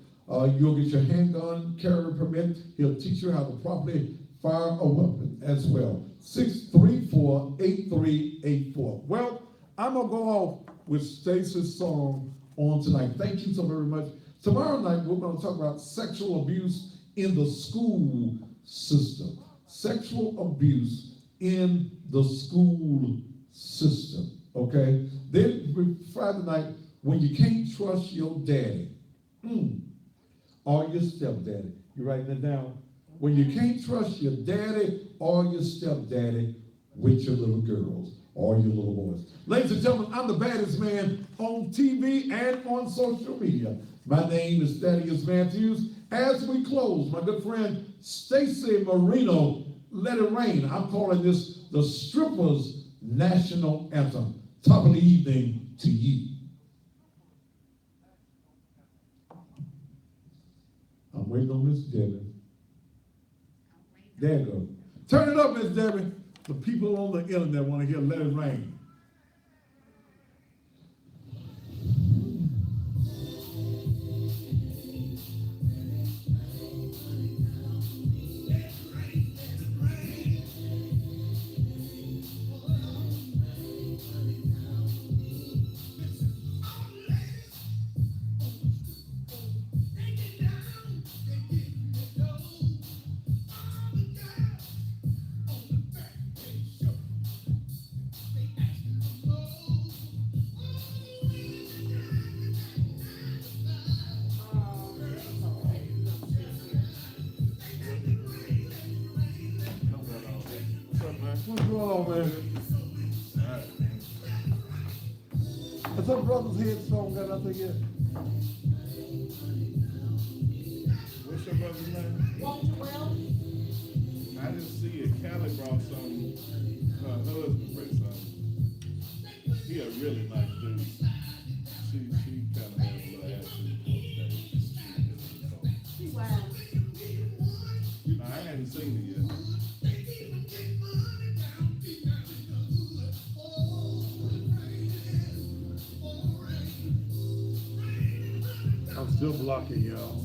You'll get your handgun carrier permit. He'll teach you how to properly fire a weapon as well. 634-8384. Well, I'm going to go off with Stacey's song on tonight. Thank you so very much. Tomorrow night, we're going to talk about sexual abuse in the school system. Sexual abuse in the school system, okay? Then Friday night, when you can't trust your daddy, or your stepdaddy. You writing it down? When you can't trust your daddy or your stepdaddy with your little girls or your little boys. Ladies and gentlemen, I'm the baddest man on TV and on social media. My name is Thaddeus Matthews. As we close, my good friend Stacey Marino, Let It Rain. I'm calling this the Strippers National Anthem. Top of the evening to you. I'm waiting on Miss Debbie. There you go. Turn it up, Miss Debbie. The people on the internet want to hear Let It Rain. What's going on, man? Has some brother's head song got nothing yet? What's your brother's name? Walter Wells? I didn't see it. Callie brought some, her husband brought some. He a really nice dude. She kind of has a little attitude. She wild. No, I hadn't seen it yet. I'm still blocking y'all.